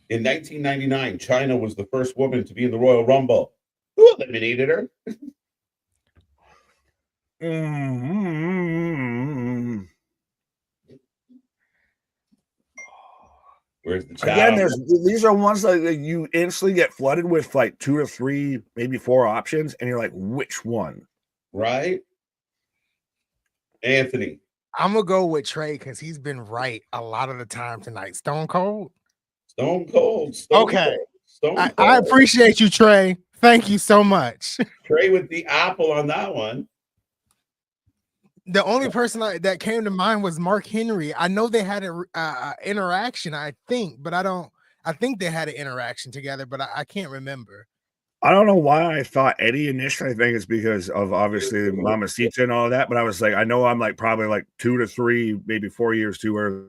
In 1999, China was the first woman to be in the Royal Rumble. Who eliminated her? Where's the chat? Again, these are ones that you instantly get flooded with like 2 or 3, maybe 4 options, and you're like, which one? Right? Anthony. I'm gonna go with Trey because he's been right a lot of the time tonight. Stone Cold. Okay. I appreciate you, Trey. Thank you so much. Trey with the apple on that one. The only person that came to mind was Mark Henry. I know they had an interaction, I think, but I think they had an interaction together, but I can't remember. I don't know why I thought Eddie initially. I think it's because of obviously Mamacita and all that, but I was like, I know I'm like probably like 2 to 3, maybe 4 years too early.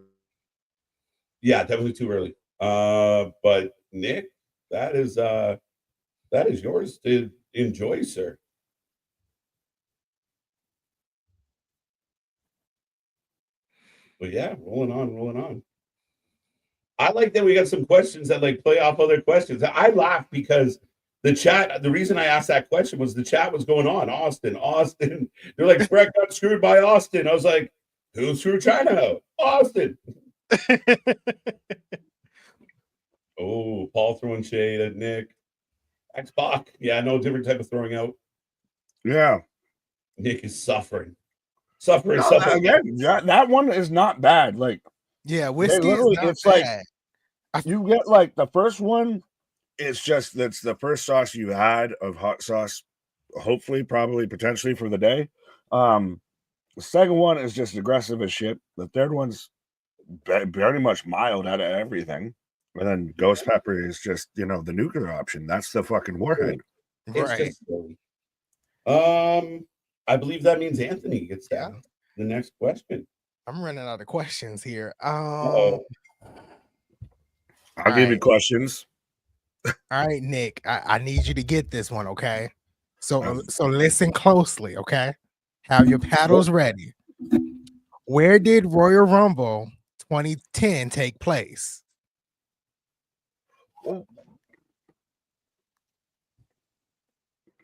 Yeah, definitely too early. But Nick, that is yours to enjoy, sir. But yeah, rolling on. I like that we got some questions that like play off other questions. I laugh because The chat, the reason I asked that question was the chat was going on. Austin. They're like, Brett got screwed by Austin. I was like, who screwed China out? Austin. Oh, Paul throwing shade at Nick. X-Pac. Yeah, no different type of throwing out. Yeah. Nick is suffering. No, again, that one is not bad. Like, yeah, whiskey is not it's bad. like you get like the first one. It's just that's the first sauce you had of hot sauce. Hopefully, probably, potentially for the day. The second one is just aggressive as shit. The third one's very much mild out of everything. And then ghost pepper is just, the nuclear option. That's the fucking warhead. Right. I believe that means Anthony gets the next question. I'm running out of questions here. I'll give you questions. All right, Nick. I need you to get this one, okay? So listen closely, okay? Have your paddles ready. Where did Royal Rumble 2010 take place?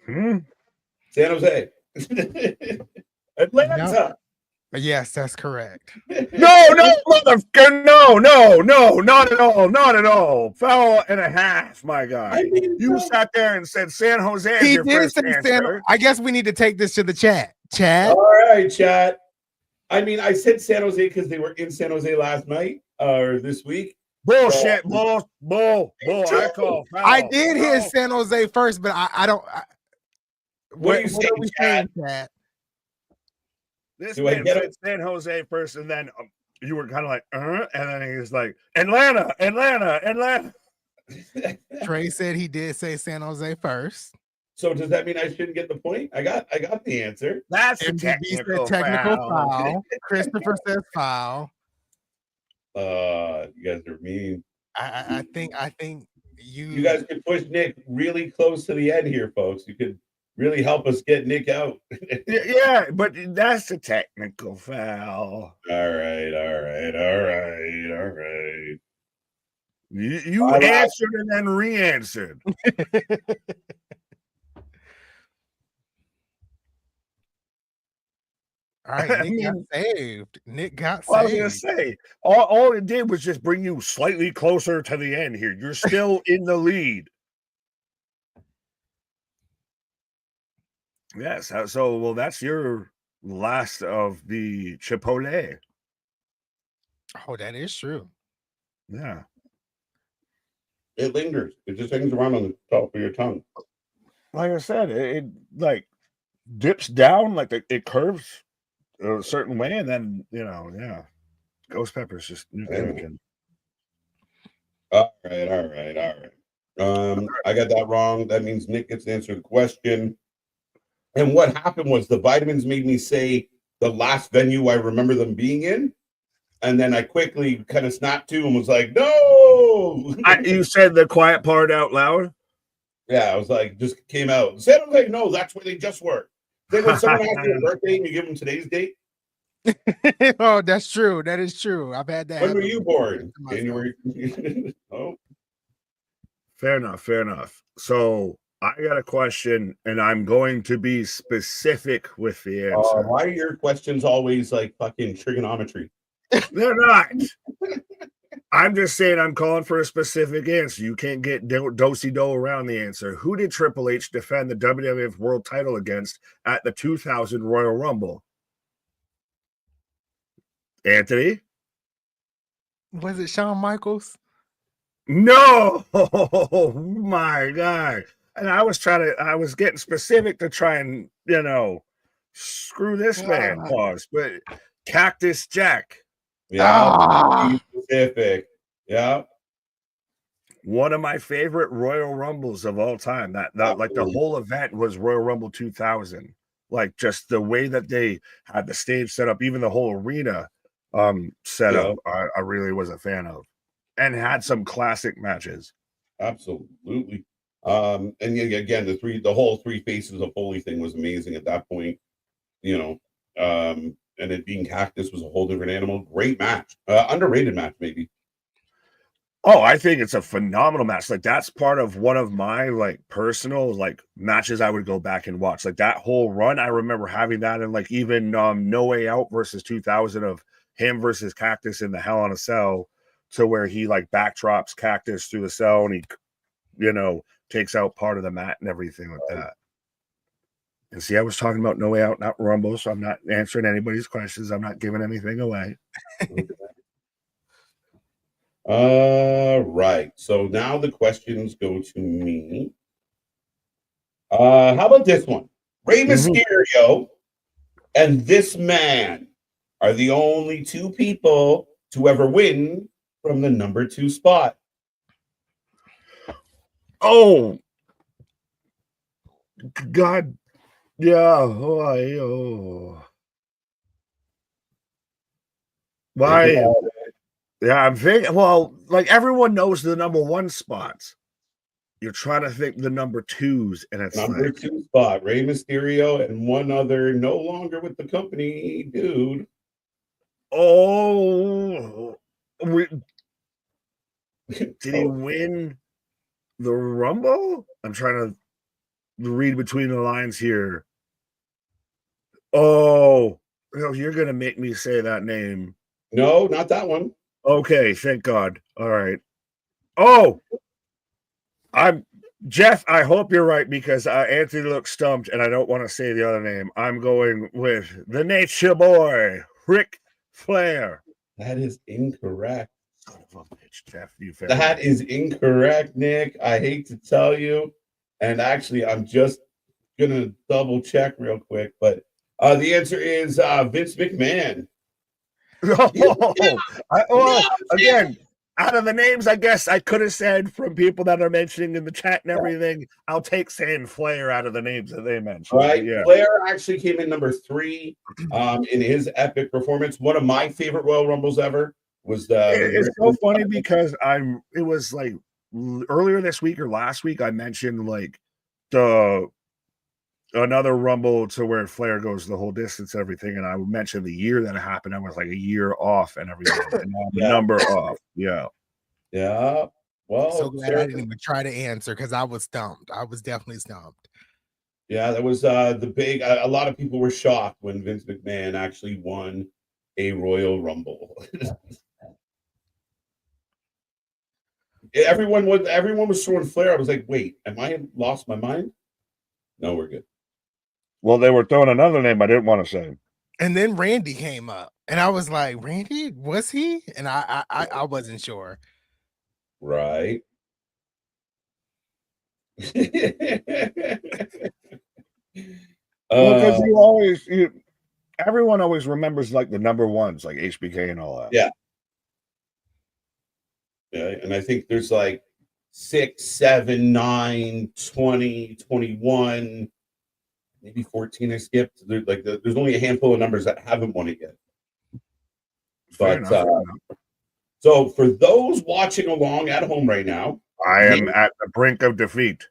San Jose. Atlanta. No. Yes, that's correct. No, motherfucker, no, not at all. Foul and a half, my guy. You sat there and said San Jose is your first answer. I guess we need to take this to the chat. Chat. All right, chat. I mean, I said San Jose because they were in San Jose last night or this week. Bullshit, bull. I call foul. I did hear San Jose first, but I don't. What are you saying, Chad? This man said San Jose first, and then you were kind of like, and then he was like, Atlanta. Trey said he did say San Jose first. So does that mean I shouldn't get the point? I got the answer. That's a technical foul. Christopher says foul. You guys are mean. I think you guys could push Nick really close to the end here, folks. You could really help us get Nick out. Yeah, but that's a technical foul. All right. You answered and then re-answered. All right, Nick got saved. I was gonna say, all it did was just bring you slightly closer to the end here. You're still in the lead. Yes. So, that's your last of the Chipotle. Oh, that is true. Yeah. It lingers. It just hangs around on the top of your tongue. Like I said, it like dips down, like it curves a certain way, and then ghost pepper's just nutrition. All right. I got that wrong. That means Nick gets to answer the question. And what happened was the vitamins made me say the last venue I remember them being in. And then I quickly kind of snapped to and was like, no. You said the quiet part out loud? Yeah, I was like, just came out. San Jose, no, that's where they just were. Then when someone asks you a birthday and you give them today's date. Oh, that's true. That is true. I've had that. When were you born? January. Oh. Fair enough. So I got a question, and I'm going to be specific with the answer. Why are your questions always like fucking trigonometry? They're not. I'm just saying I'm calling for a specific answer. You can't get do-si-do around the answer. Who did Triple H defend the WWF World title against at the 2000 Royal Rumble? Anthony? Was it Shawn Michaels? No, my God. And I was getting specific to try and, screw this man, pause. But Cactus Jack. Yeah, specific. Yeah. One of my favorite Royal Rumbles of all time. That like the whole event was Royal Rumble 2000. Like just the way that they had the stage set up, even the whole arena set up, I really was a fan of, and had some classic matches. Absolutely. And again, the whole three faces of Foley thing was amazing at that point. And it being Cactus was a whole different animal. Great match. Underrated match, maybe. Oh, I think it's a phenomenal match. Like that's part of one of my like personal like matches I would go back and watch. Like that whole run, I remember having that, and like even No Way Out versus 2000 of him versus Cactus in the Hell in a Cell, to where he like backdrops Cactus through the cell and he, takes out part of the mat and everything like that. And see, I was talking about No Way Out, not Rumble, so I'm not answering anybody's questions. I'm not giving anything away. Right. So now the questions go to me. How about this one? Rey Mysterio and this man are the only two people to ever win from the number 2 spot. Oh, God. Yeah. Oh. Why? Yeah, I'm thinking. Well, like everyone knows the number 1 spots. You're trying to think the number 2s, and it's number like 2 spot, Rey Mysterio and one other no longer with the company dude. Oh, did he win the Rumble? I'm trying to read between the lines here. Oh, you're gonna make me say that name. No, not that one. Okay, thank God. All right. Oh, Jeff, I hope you're right, because Anthony looks stumped and I don't want to say the other name. I'm going with the Nature Boy, Ric Flair. That is incorrect. Son of a bitch, Jeff. That is incorrect, Nick. I hate to tell you. And actually, I'm just going to double check real quick. But the answer is Vince McMahon. Again, out of the names, I guess I could have said from people that are mentioning in the chat and everything, I'll take saying Flair out of the names that they mentioned. Right. Yeah. Flair actually came in number 3 in his epic performance. One of my favorite Royal Rumbles ever was it's so funny because it was like earlier this week or last week I mentioned like another Rumble to where Flair goes the whole distance, everything, and I mentioned the year that it happened. I was like a year off and everything, and number off. Yeah. Well, so glad I didn't even try to answer because I was stumped. I was definitely stumped. Yeah, that was the big. A lot of people were shocked when Vince McMahon actually won a Royal Rumble. Everyone was throwing Flair. I was like, wait, am I lost my mind? No, we're good. Well, they were throwing another name I didn't want to say. And then Randy came up, and I was like, Randy, was he? And I wasn't sure. Right. Because everyone always remembers like the number 1s, like HBK and all that. Yeah. Yeah, and I think there's like 6, 7, 9, 20, 21, maybe 14 I skipped. There's only a handful of numbers that haven't won it yet. But so for those watching along at home right now, I am at the brink of defeat.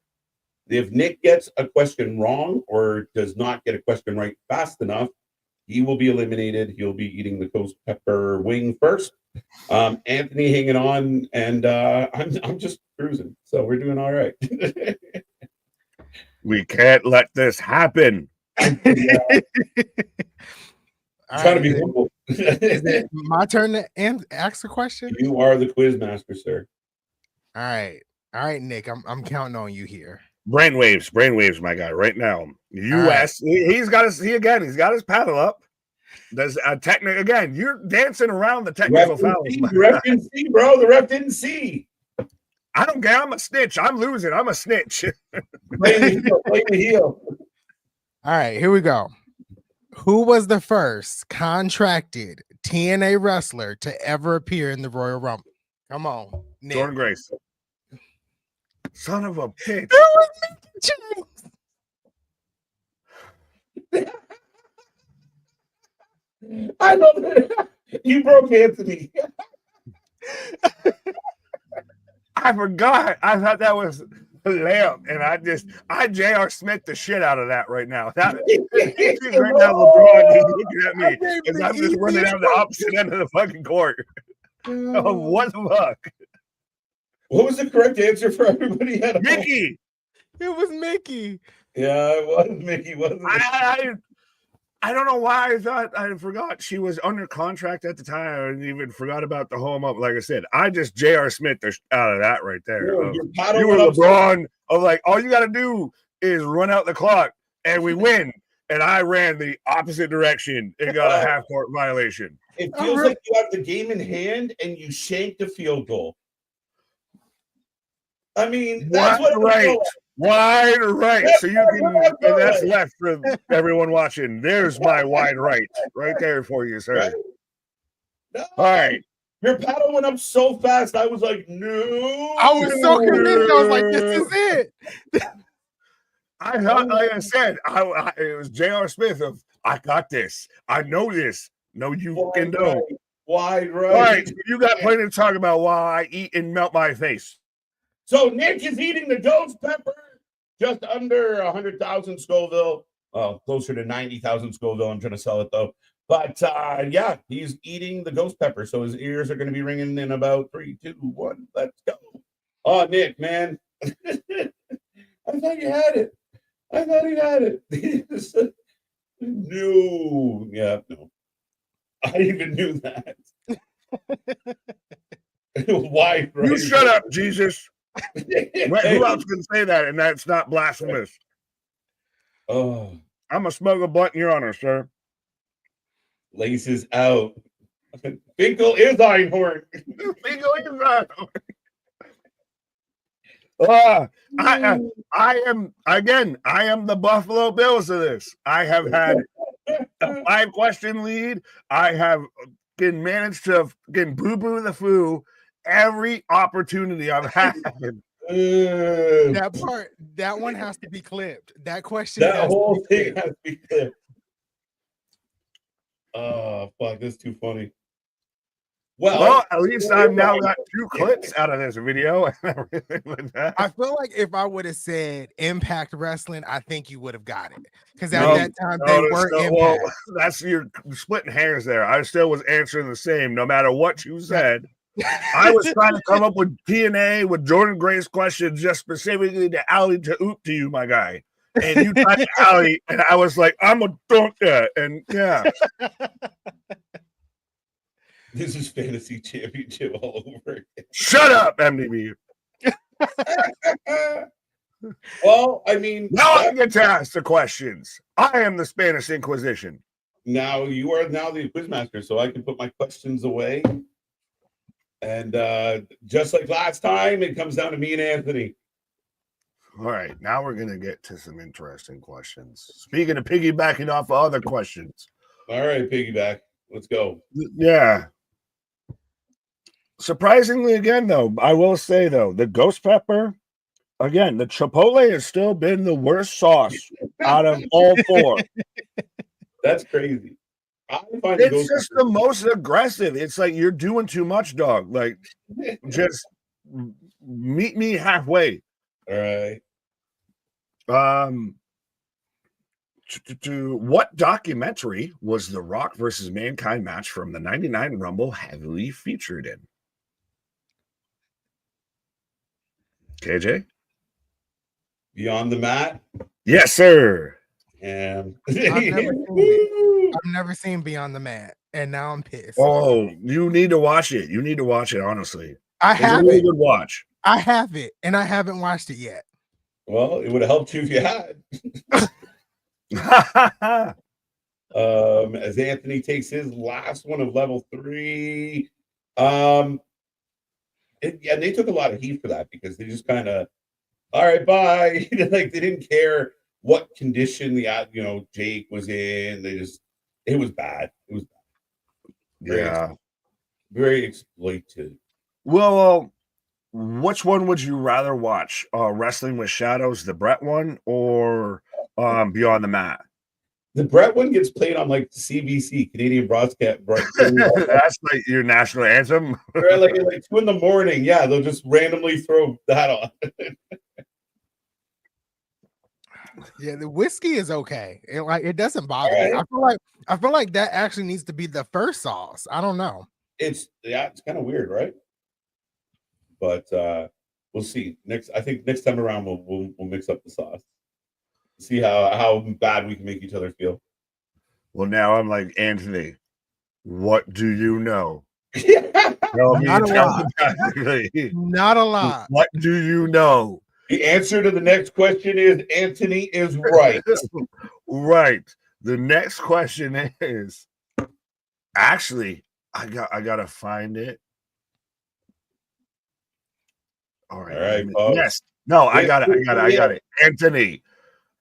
If Nick gets a question wrong or does not get a question right fast enough, he will be eliminated. He'll be eating the ghost pepper wing first. Anthony hanging on, and I'm just cruising. So we're doing all right. We can't let this happen. Trying to be humble. Is it my turn to ask the question? You are the quiz master, sir. All right, Nick. I'm counting on you here. Brainwaves, my guy, right now. U.S. Right. He's got his paddle up. There's a technical again. You're dancing around the technical fouls. The ref didn't see, bro. The ref didn't see. I don't care. I'm a snitch. I'm losing. I'm a snitch. Play the heel. All right, here we go. Who was the first contracted TNA wrestler to ever appear in the Royal Rumble? Come on, Nick. Jordan Grace. Son of a bitch. I know that. You broke Anthony. I forgot. I thought that was a lamp, and I J.R. Smith the shit out of that right now. That right now, LeBron is looking at me because I'm just running down the opposite end of the fucking court. Oh, what the fuck? What was the correct answer for everybody at home? Mickey. It was Mickey. Yeah, it was Mickey, wasn't it? I don't know why I forgot she was under contract at the time and even forgot about the home up. Like I said, I just J.R. Smith out of that right there. Yo, your paddle You were went up LeBron of like, all you got to do is run out the clock and we win. And I ran the opposite direction and got a half-court violation. It feels like you have the game in hand and you shanked a field goal. I mean, that's what wide right. So you can, and that's left for everyone watching. There's my wide right there for you, sir. Right? No. All right. Your paddle went up so fast. I was like, no. I was so convinced. I was like, this is it. I thought, like I said, it was J.R. Smith of, I got this. I know this. No, you fucking don't. Wide right. All right. You got plenty to talk about while I eat and melt my face. So Nick is eating the ghost pepper, just under 100,000 Scoville. Closer to 90,000 Scoville. I'm trying to sell it though. But yeah, he's eating the ghost pepper. So his ears are going to be ringing in about 3, 2, 1. Let's go. Oh, Nick, man. I thought you had it. I thought he had it. No. Yeah, no. I even knew that. Why? Right? You shut up, Jesus. Who else can say that and that's not blasphemous? Oh, I'm a smoke blunt in your honor, sir. Laces out. Finkel is Einhorn. Finkel is Einhorn. I am the Buffalo Bills of this. I have had a 5-question lead. I have managed to boo-boo the foo every opportunity I've had. That one has to be clipped. That question. That whole thing has to be clipped. Oh, fuck, that's too funny. Well, at least I've now got 2 clips out of this video and everything like that. I feel like if I would have said Impact Wrestling, I think you would have got it. Because at that time they were Impact. Well, that's you're splitting hairs there. I still was answering the same, no matter what you said. I was trying to come up with P&A with Jordan Gray's question just specifically to alley to oop to you, my guy. And you tried to alley, and I was like, I'm a dunk that. And yeah. This is fantasy championship all over again. Shut up, MDB. Well, I mean, now I get to ask the questions. I am the Spanish Inquisition. Now you are now the quizmaster, so I can put my questions away. And just like last time, it comes down to me and Anthony. All right, now we're gonna get to some interesting questions. Speaking of piggybacking off of other questions. All right, piggyback. Let's go. Yeah. Surprisingly, again, though, I will say though, the ghost pepper, again, the chipotle has still been the worst sauce out of all 4. That's crazy. It's just the most aggressive. It's like you're doing too much, dog. Like, just meet me halfway. All right. What documentary was the Rock versus Mankind match from the '99 Rumble heavily featured in? KJ? Beyond the Mat? Yes, sir. And I've never seen Beyond the Mat, and now I'm pissed. Oh, you need to watch it. You need to watch it, honestly. I have a really good watch. I have it, and I haven't watched it yet. Well, it would have helped you if you had. As Anthony takes his last one of level 3. And they took a lot of heat for that because they just kind of, all right, bye. Like they didn't care what condition the Jake was in. It was bad. It was bad. Very exploited. Well, which one would you rather watch? Wrestling with Shadows, the Brett one, or Beyond the Mat? The Brett one gets played on like CBC, Canadian Broadcast. That's like your national anthem. like 2 a.m. Yeah, they'll just randomly throw that on. Yeah, the whiskey is okay. It doesn't bother me. I feel like that actually needs to be the first sauce. I don't know. It's kind of weird, right? But We'll see. I think next time around we'll mix up the sauce. See how bad we can make each other feel. Well, now I'm like, Anthony, what do you know? Not a lot. Not a lot. What do you know? The answer to the next question is Anthony is right. Right. The next question is actually I gotta find it. All right. Yes. No, I got it. Anthony,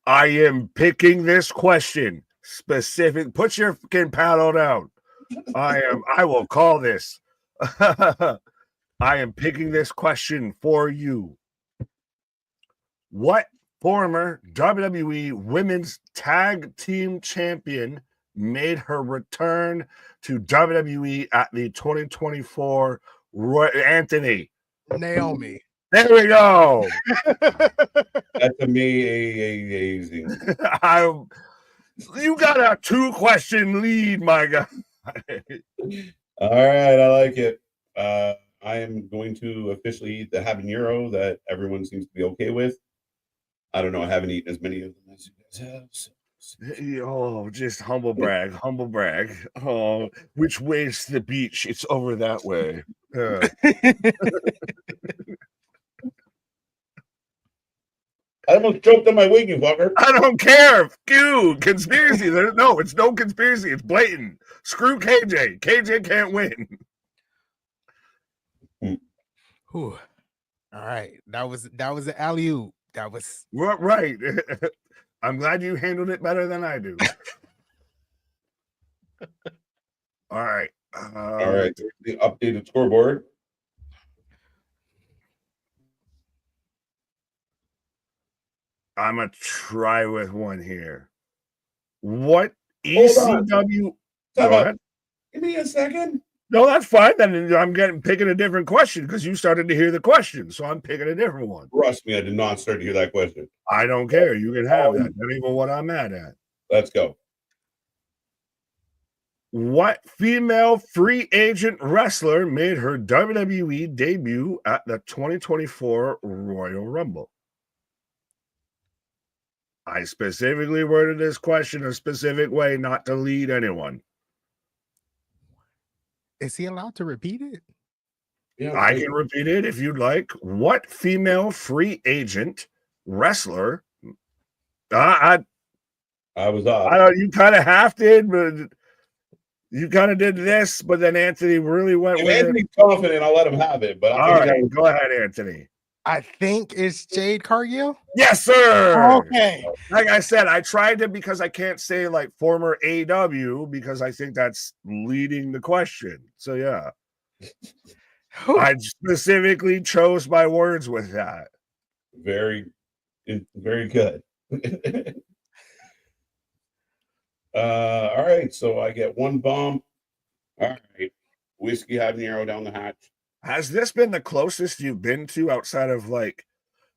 I am picking this question specific. Put your fucking paddle down. I will call this. I am picking this question for you. What former WWE Women's Tag Team Champion made her return to WWE at the 2024 Anthony? Naomi. There we go. That's amazing. You got a 2-question lead, my guy. All right, I like it. I am going to officially eat the habanero that everyone seems to be okay with. I don't know. I haven't eaten as many of them as you guys have. So. Oh, just humble brag. Oh, which way's the beach? It's over that way. I almost choked on my wing, you fucker. I don't care. Dude, conspiracy. No, it's no conspiracy. It's blatant. Screw KJ. KJ can't win. Whew. All right. That was the alley-oop. That was right. I'm glad you handled it better than I do. All right. All right. The updated scoreboard. I'm going to try with one here. What ECW? Give me a second. No, that's fine. Then I'm picking a different question because you started to hear the question. So I'm picking a different one. Trust me, I did not start to hear that question. I don't care. You can have that. Not even what I'm mad at. Let's go. What female free agent wrestler made her WWE debut at the 2024 Royal Rumble? I specifically worded this question a specific way not to lead anyone. Is he allowed to repeat it? Yeah, I can repeat it if you'd like. What female free agent wrestler? I was off. You kind of half did, but you kind of did this, but then Anthony really went with Anthony's confident, I'll let him have it. But all right, go ahead, Anthony. I think it's Jade Cargill. Yes, sir. Okay. Like I said, I tried to because I can't say like former AW because I think that's leading the question. So yeah. I specifically chose my words with that. Very good. All right, so I get one bump. All right, whiskey habanero down the hatch. Has this been the closest you've been to outside of like?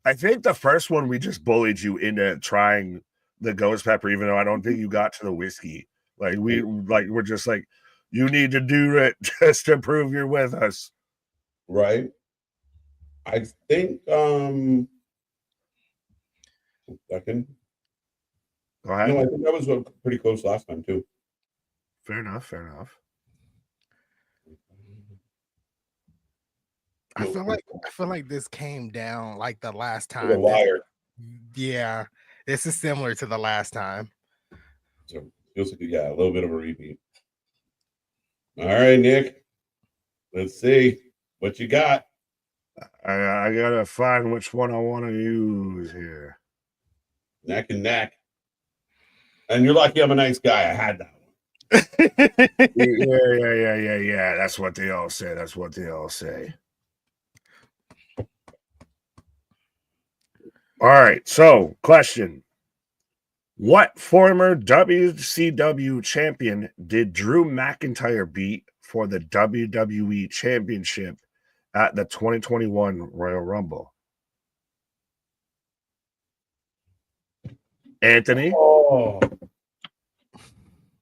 I think the first one we just bullied you into trying the ghost pepper, even though I don't think you got to the whiskey. Like we're just like, you need to do it just to prove you're with us. Right. I think second. Go ahead. No, I think that was pretty close last time too. Fair enough. I feel like this came down like the last time. The wire. Yeah, this is similar to the last time. So feels like a little bit of a repeat. All right, Nick. Let's see what you got. I gotta find which one I want to use here. Neck and neck. And you're lucky I'm a nice guy. I had that one. Yeah. That's what they all say. All right. So, question. What former WCW champion did Drew McIntyre beat for the WWE Championship at the 2021 Royal Rumble? Anthony? Oh.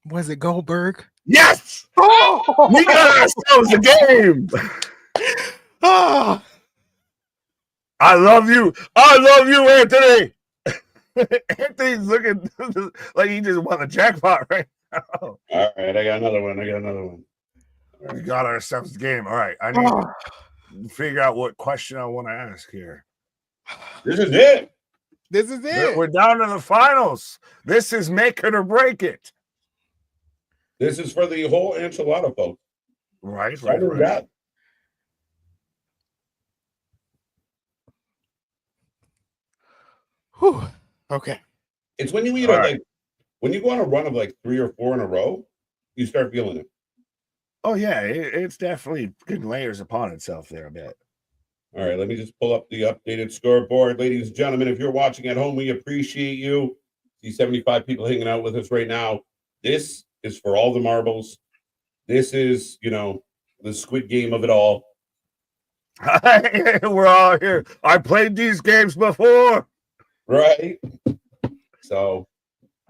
Was it Goldberg? Yes! Oh! We got ourselves a game! Oh! I love you. I love you, Anthony. Anthony's looking like he just won the jackpot right now. All right, I got another one. Right. We got ourselves the game. All right, I need to figure out what question I want to ask here. This is it. This is it. We're down to the finals. This is make it or break it. This is for the whole enchilada, folks. Right. Whew. Okay. It's when you eat when you go on a run of like 3 or 4 in a row, you start feeling it. Oh yeah, it's definitely good layers upon itself there a bit. All right, let me just pull up the updated scoreboard. Ladies and gentlemen, if you're watching at home, we appreciate you. See 75 people hanging out with us right now. This is for all the marbles. This is, the Squid Game of it all. We're all here. I played these games before. Right? So,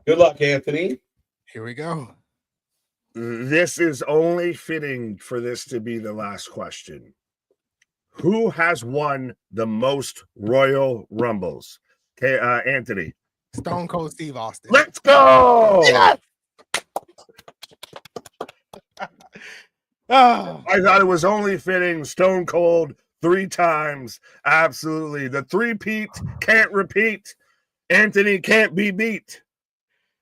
good luck, Anthony. Here we go. This is only fitting for this to be the last question. Who has won the most Royal Rumbles? Okay, Anthony. Stone Cold Steve Austin. Let's go! Yes! Oh. I thought it was only fitting. Stone Cold 3 times. Absolutely. The three-peat can't repeat. Anthony can't be beat.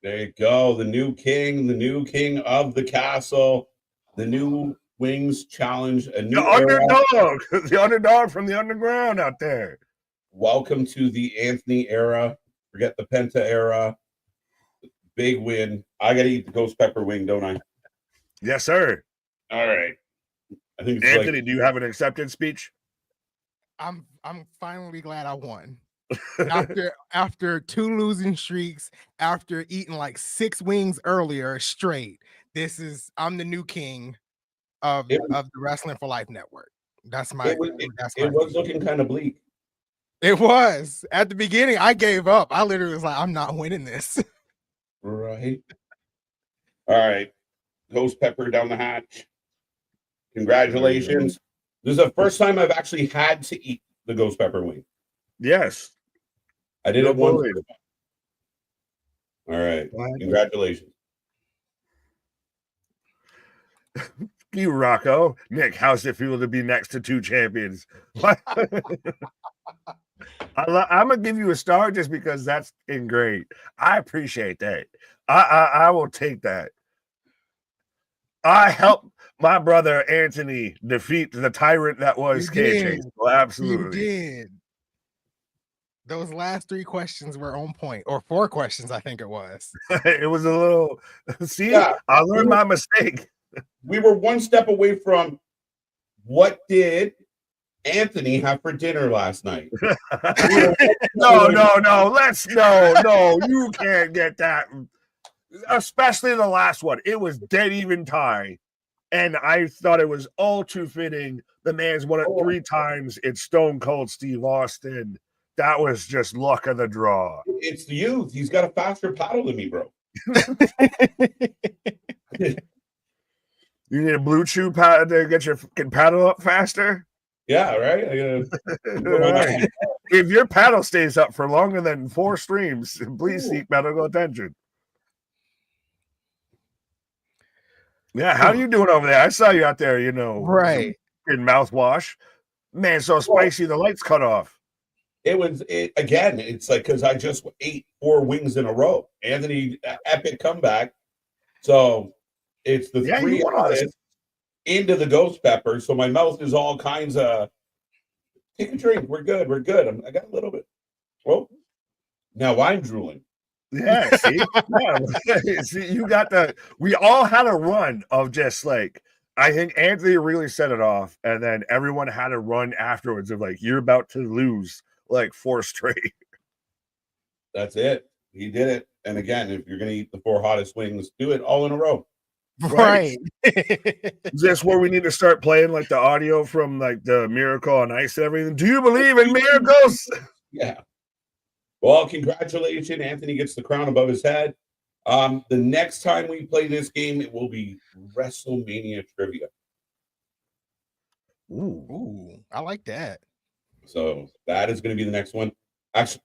There you go. The new king of the castle, the new Wings challenge, a new underdog, the underdog from the underground out there. Welcome to the Anthony era. Forget the Penta era. Big win. I got to eat the ghost pepper wing, don't I? Yes, sir. All right. I think it's Anthony, do you have an acceptance speech? I'm finally glad I won. After 2 losing streaks, after eating like 6 wings earlier straight, I'm the new king of the Wrasslin for Life Network. That's my. It was looking kind of bleak. It was at the beginning. I gave up. I literally was like, I'm not winning this. Right. All right. Ghost pepper down the hatch. Congratulations. This is the first time I've actually had to eat the ghost pepper wing. Yes. I did it once. All right. Congratulations. You, Rocco. Nick, how's it feel to be next to 2 champions? I'm going to give you a star just because that's great. I appreciate that. I will take that. I helped my brother Anthony defeat the tyrant that was KJ. So absolutely. You did. Those last 3 questions were on point, or 4 questions, I think it was. It was a little. See, yeah, I learned my mistake. We were one step away from what did Anthony have for dinner last night? No. You can't get that. Especially the last one. It was dead even tie. And I thought it was all too fitting. The man's won it 3 times. It's Stone Cold Steve Austin. That was just luck of the draw. It's the youth. He's got a faster paddle than me, bro. You need a blue chew pad to get your paddle up faster? Yeah, right? Right. If your paddle stays up for longer than 4 streams, please seek medical attention. Yeah, how are you doing over there? I saw you out there, right, in mouthwash. Man, so spicy, the lights cut off. It's like because I just ate 4 wings in a row. Anthony, epic comeback. So it's the 3 into the ghost pepper. So my mouth is all kinds of. Take a drink. We're good. I got a little bit. Well, now I'm drooling. Yeah, see? Yeah. See, you got we all had a run of just like, I think Anthony really set it off, and then everyone had a run afterwards of like, you're about to lose like 4 straight. That's it. He did it. And again, if you're going to eat the 4 hottest wings, do it all in a row. Right. Is this where we need to start playing like the audio from like the Miracle on Ice and everything? Do you believe in miracles? Yeah. Well, congratulations. Anthony gets the crown above his head. The next time we play this game, it will be WrestleMania trivia. Ooh, I like that. So that is going to be the next one. Actually,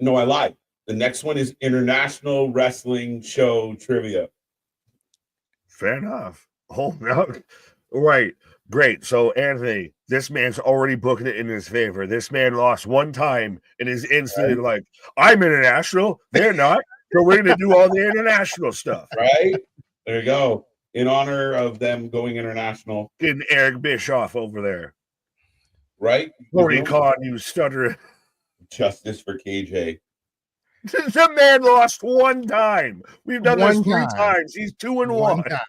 no, I lied. The next one is International Wrestling Show Trivia. Fair enough. Oh, no. Right. Great. So, Anthony, this man's already booking it in his favor. This man lost one time and is instantly like, I'm international. They're not. So we're going to do all the international stuff. Right? There you go. In honor of them going international. Getting Eric Bischoff over there. Right? Tony Khan, you stuttering. Justice for KJ. The man lost one time. We've done this 3 times. He's 2-1.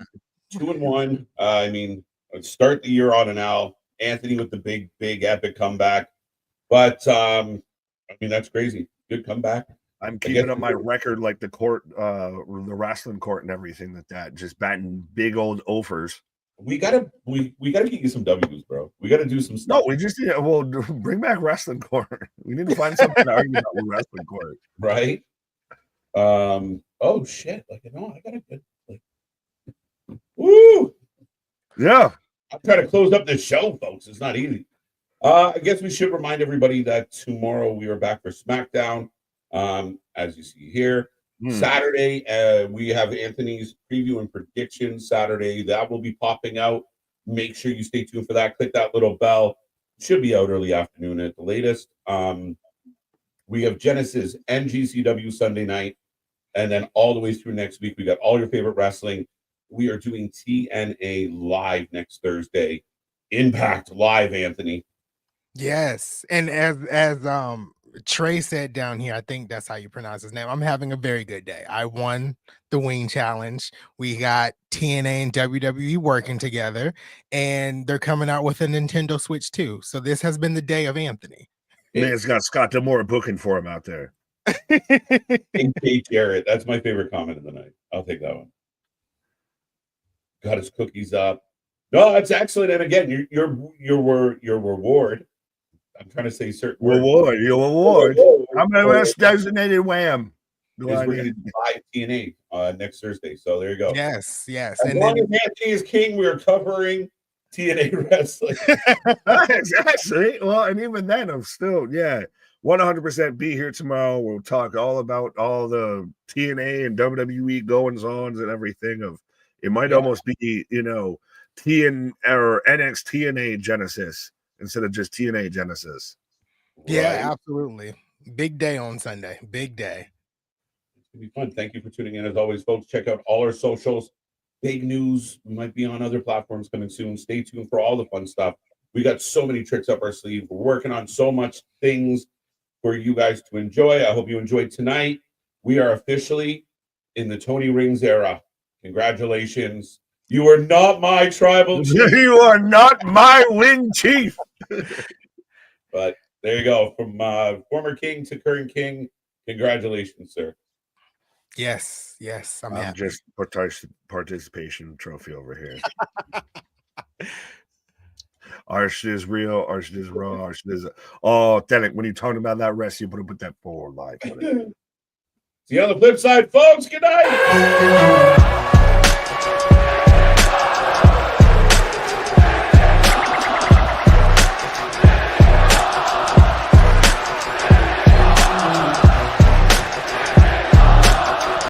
2-1. I mean, start the year on an L. Anthony with the big epic comeback. But I mean, that's crazy. Good comeback. I'm keeping up my record like the court, the Wrasslin court and everything that just batting big old offers. We gotta get you some W's, bro. We gotta do some stuff. No, we just well bring back Wrestling Court. We need to find something to argue about with Wrestling Court. Right. Oh shit. Like no, I got a good woo. Yeah. I'm trying to close up this show, folks. It's not easy. I guess we should remind everybody that tomorrow we are back for SmackDown. As you see here. Saturday, we have Anthony's preview and prediction Saturday. That will be popping out. Make sure you stay tuned for that. Click that little bell. It should be out early afternoon at the latest. We have Genesis and GCW Sunday night. And then all the way through next week, we got all your favorite wrestling. We are doing TNA live next Thursday. Impact live, Anthony. Yes. And as Trey said down here, I think that's how you pronounce his name. I'm having a very good day. I won the Wing Challenge. We got TNA and WWE working together, and they're coming out with a Nintendo Switch too. So this has been the day of Anthony. Man's got Scott D'Amore booking for him out there. Kate Jarrett. That's my favorite comment of the night. I'll take that one. Got his cookies up. No, that's excellent. And again, your reward. I'm trying to say certain reward. Your reward. I'm gonna designated wham. We're going to do live TNA next Thursday. So there you go. Yes. As long as Anthony is king, we're covering TNA wrestling. Exactly. Well, and even then, I'm still 100% be here tomorrow. We'll talk all about all the TNA and WWE goings ons and everything. Of it might almost be TN or NXT TNA Genesis instead of just TNA Genesis. Yeah, absolutely. Big day on Sunday. Big day. It's gonna be fun. Thank you for tuning in. As always, folks, check out all our socials. Big news. We might be on other platforms coming soon. Stay tuned for all the fun stuff. We got so many tricks up our sleeve. We're working on so much things for you guys to enjoy. I hope you enjoyed tonight. We are officially in the Tony Rings era. Congratulations. You are not my tribal chief. You are not my wing chief. But there you go. From former king to current king. Congratulations, sir. Yes. I'm happy. Just participation trophy over here. Our shit is real. Our shit is raw. Our shit is authentic. When you're talking about that rest, you put that forward life. See you on the flip side, folks. Good night.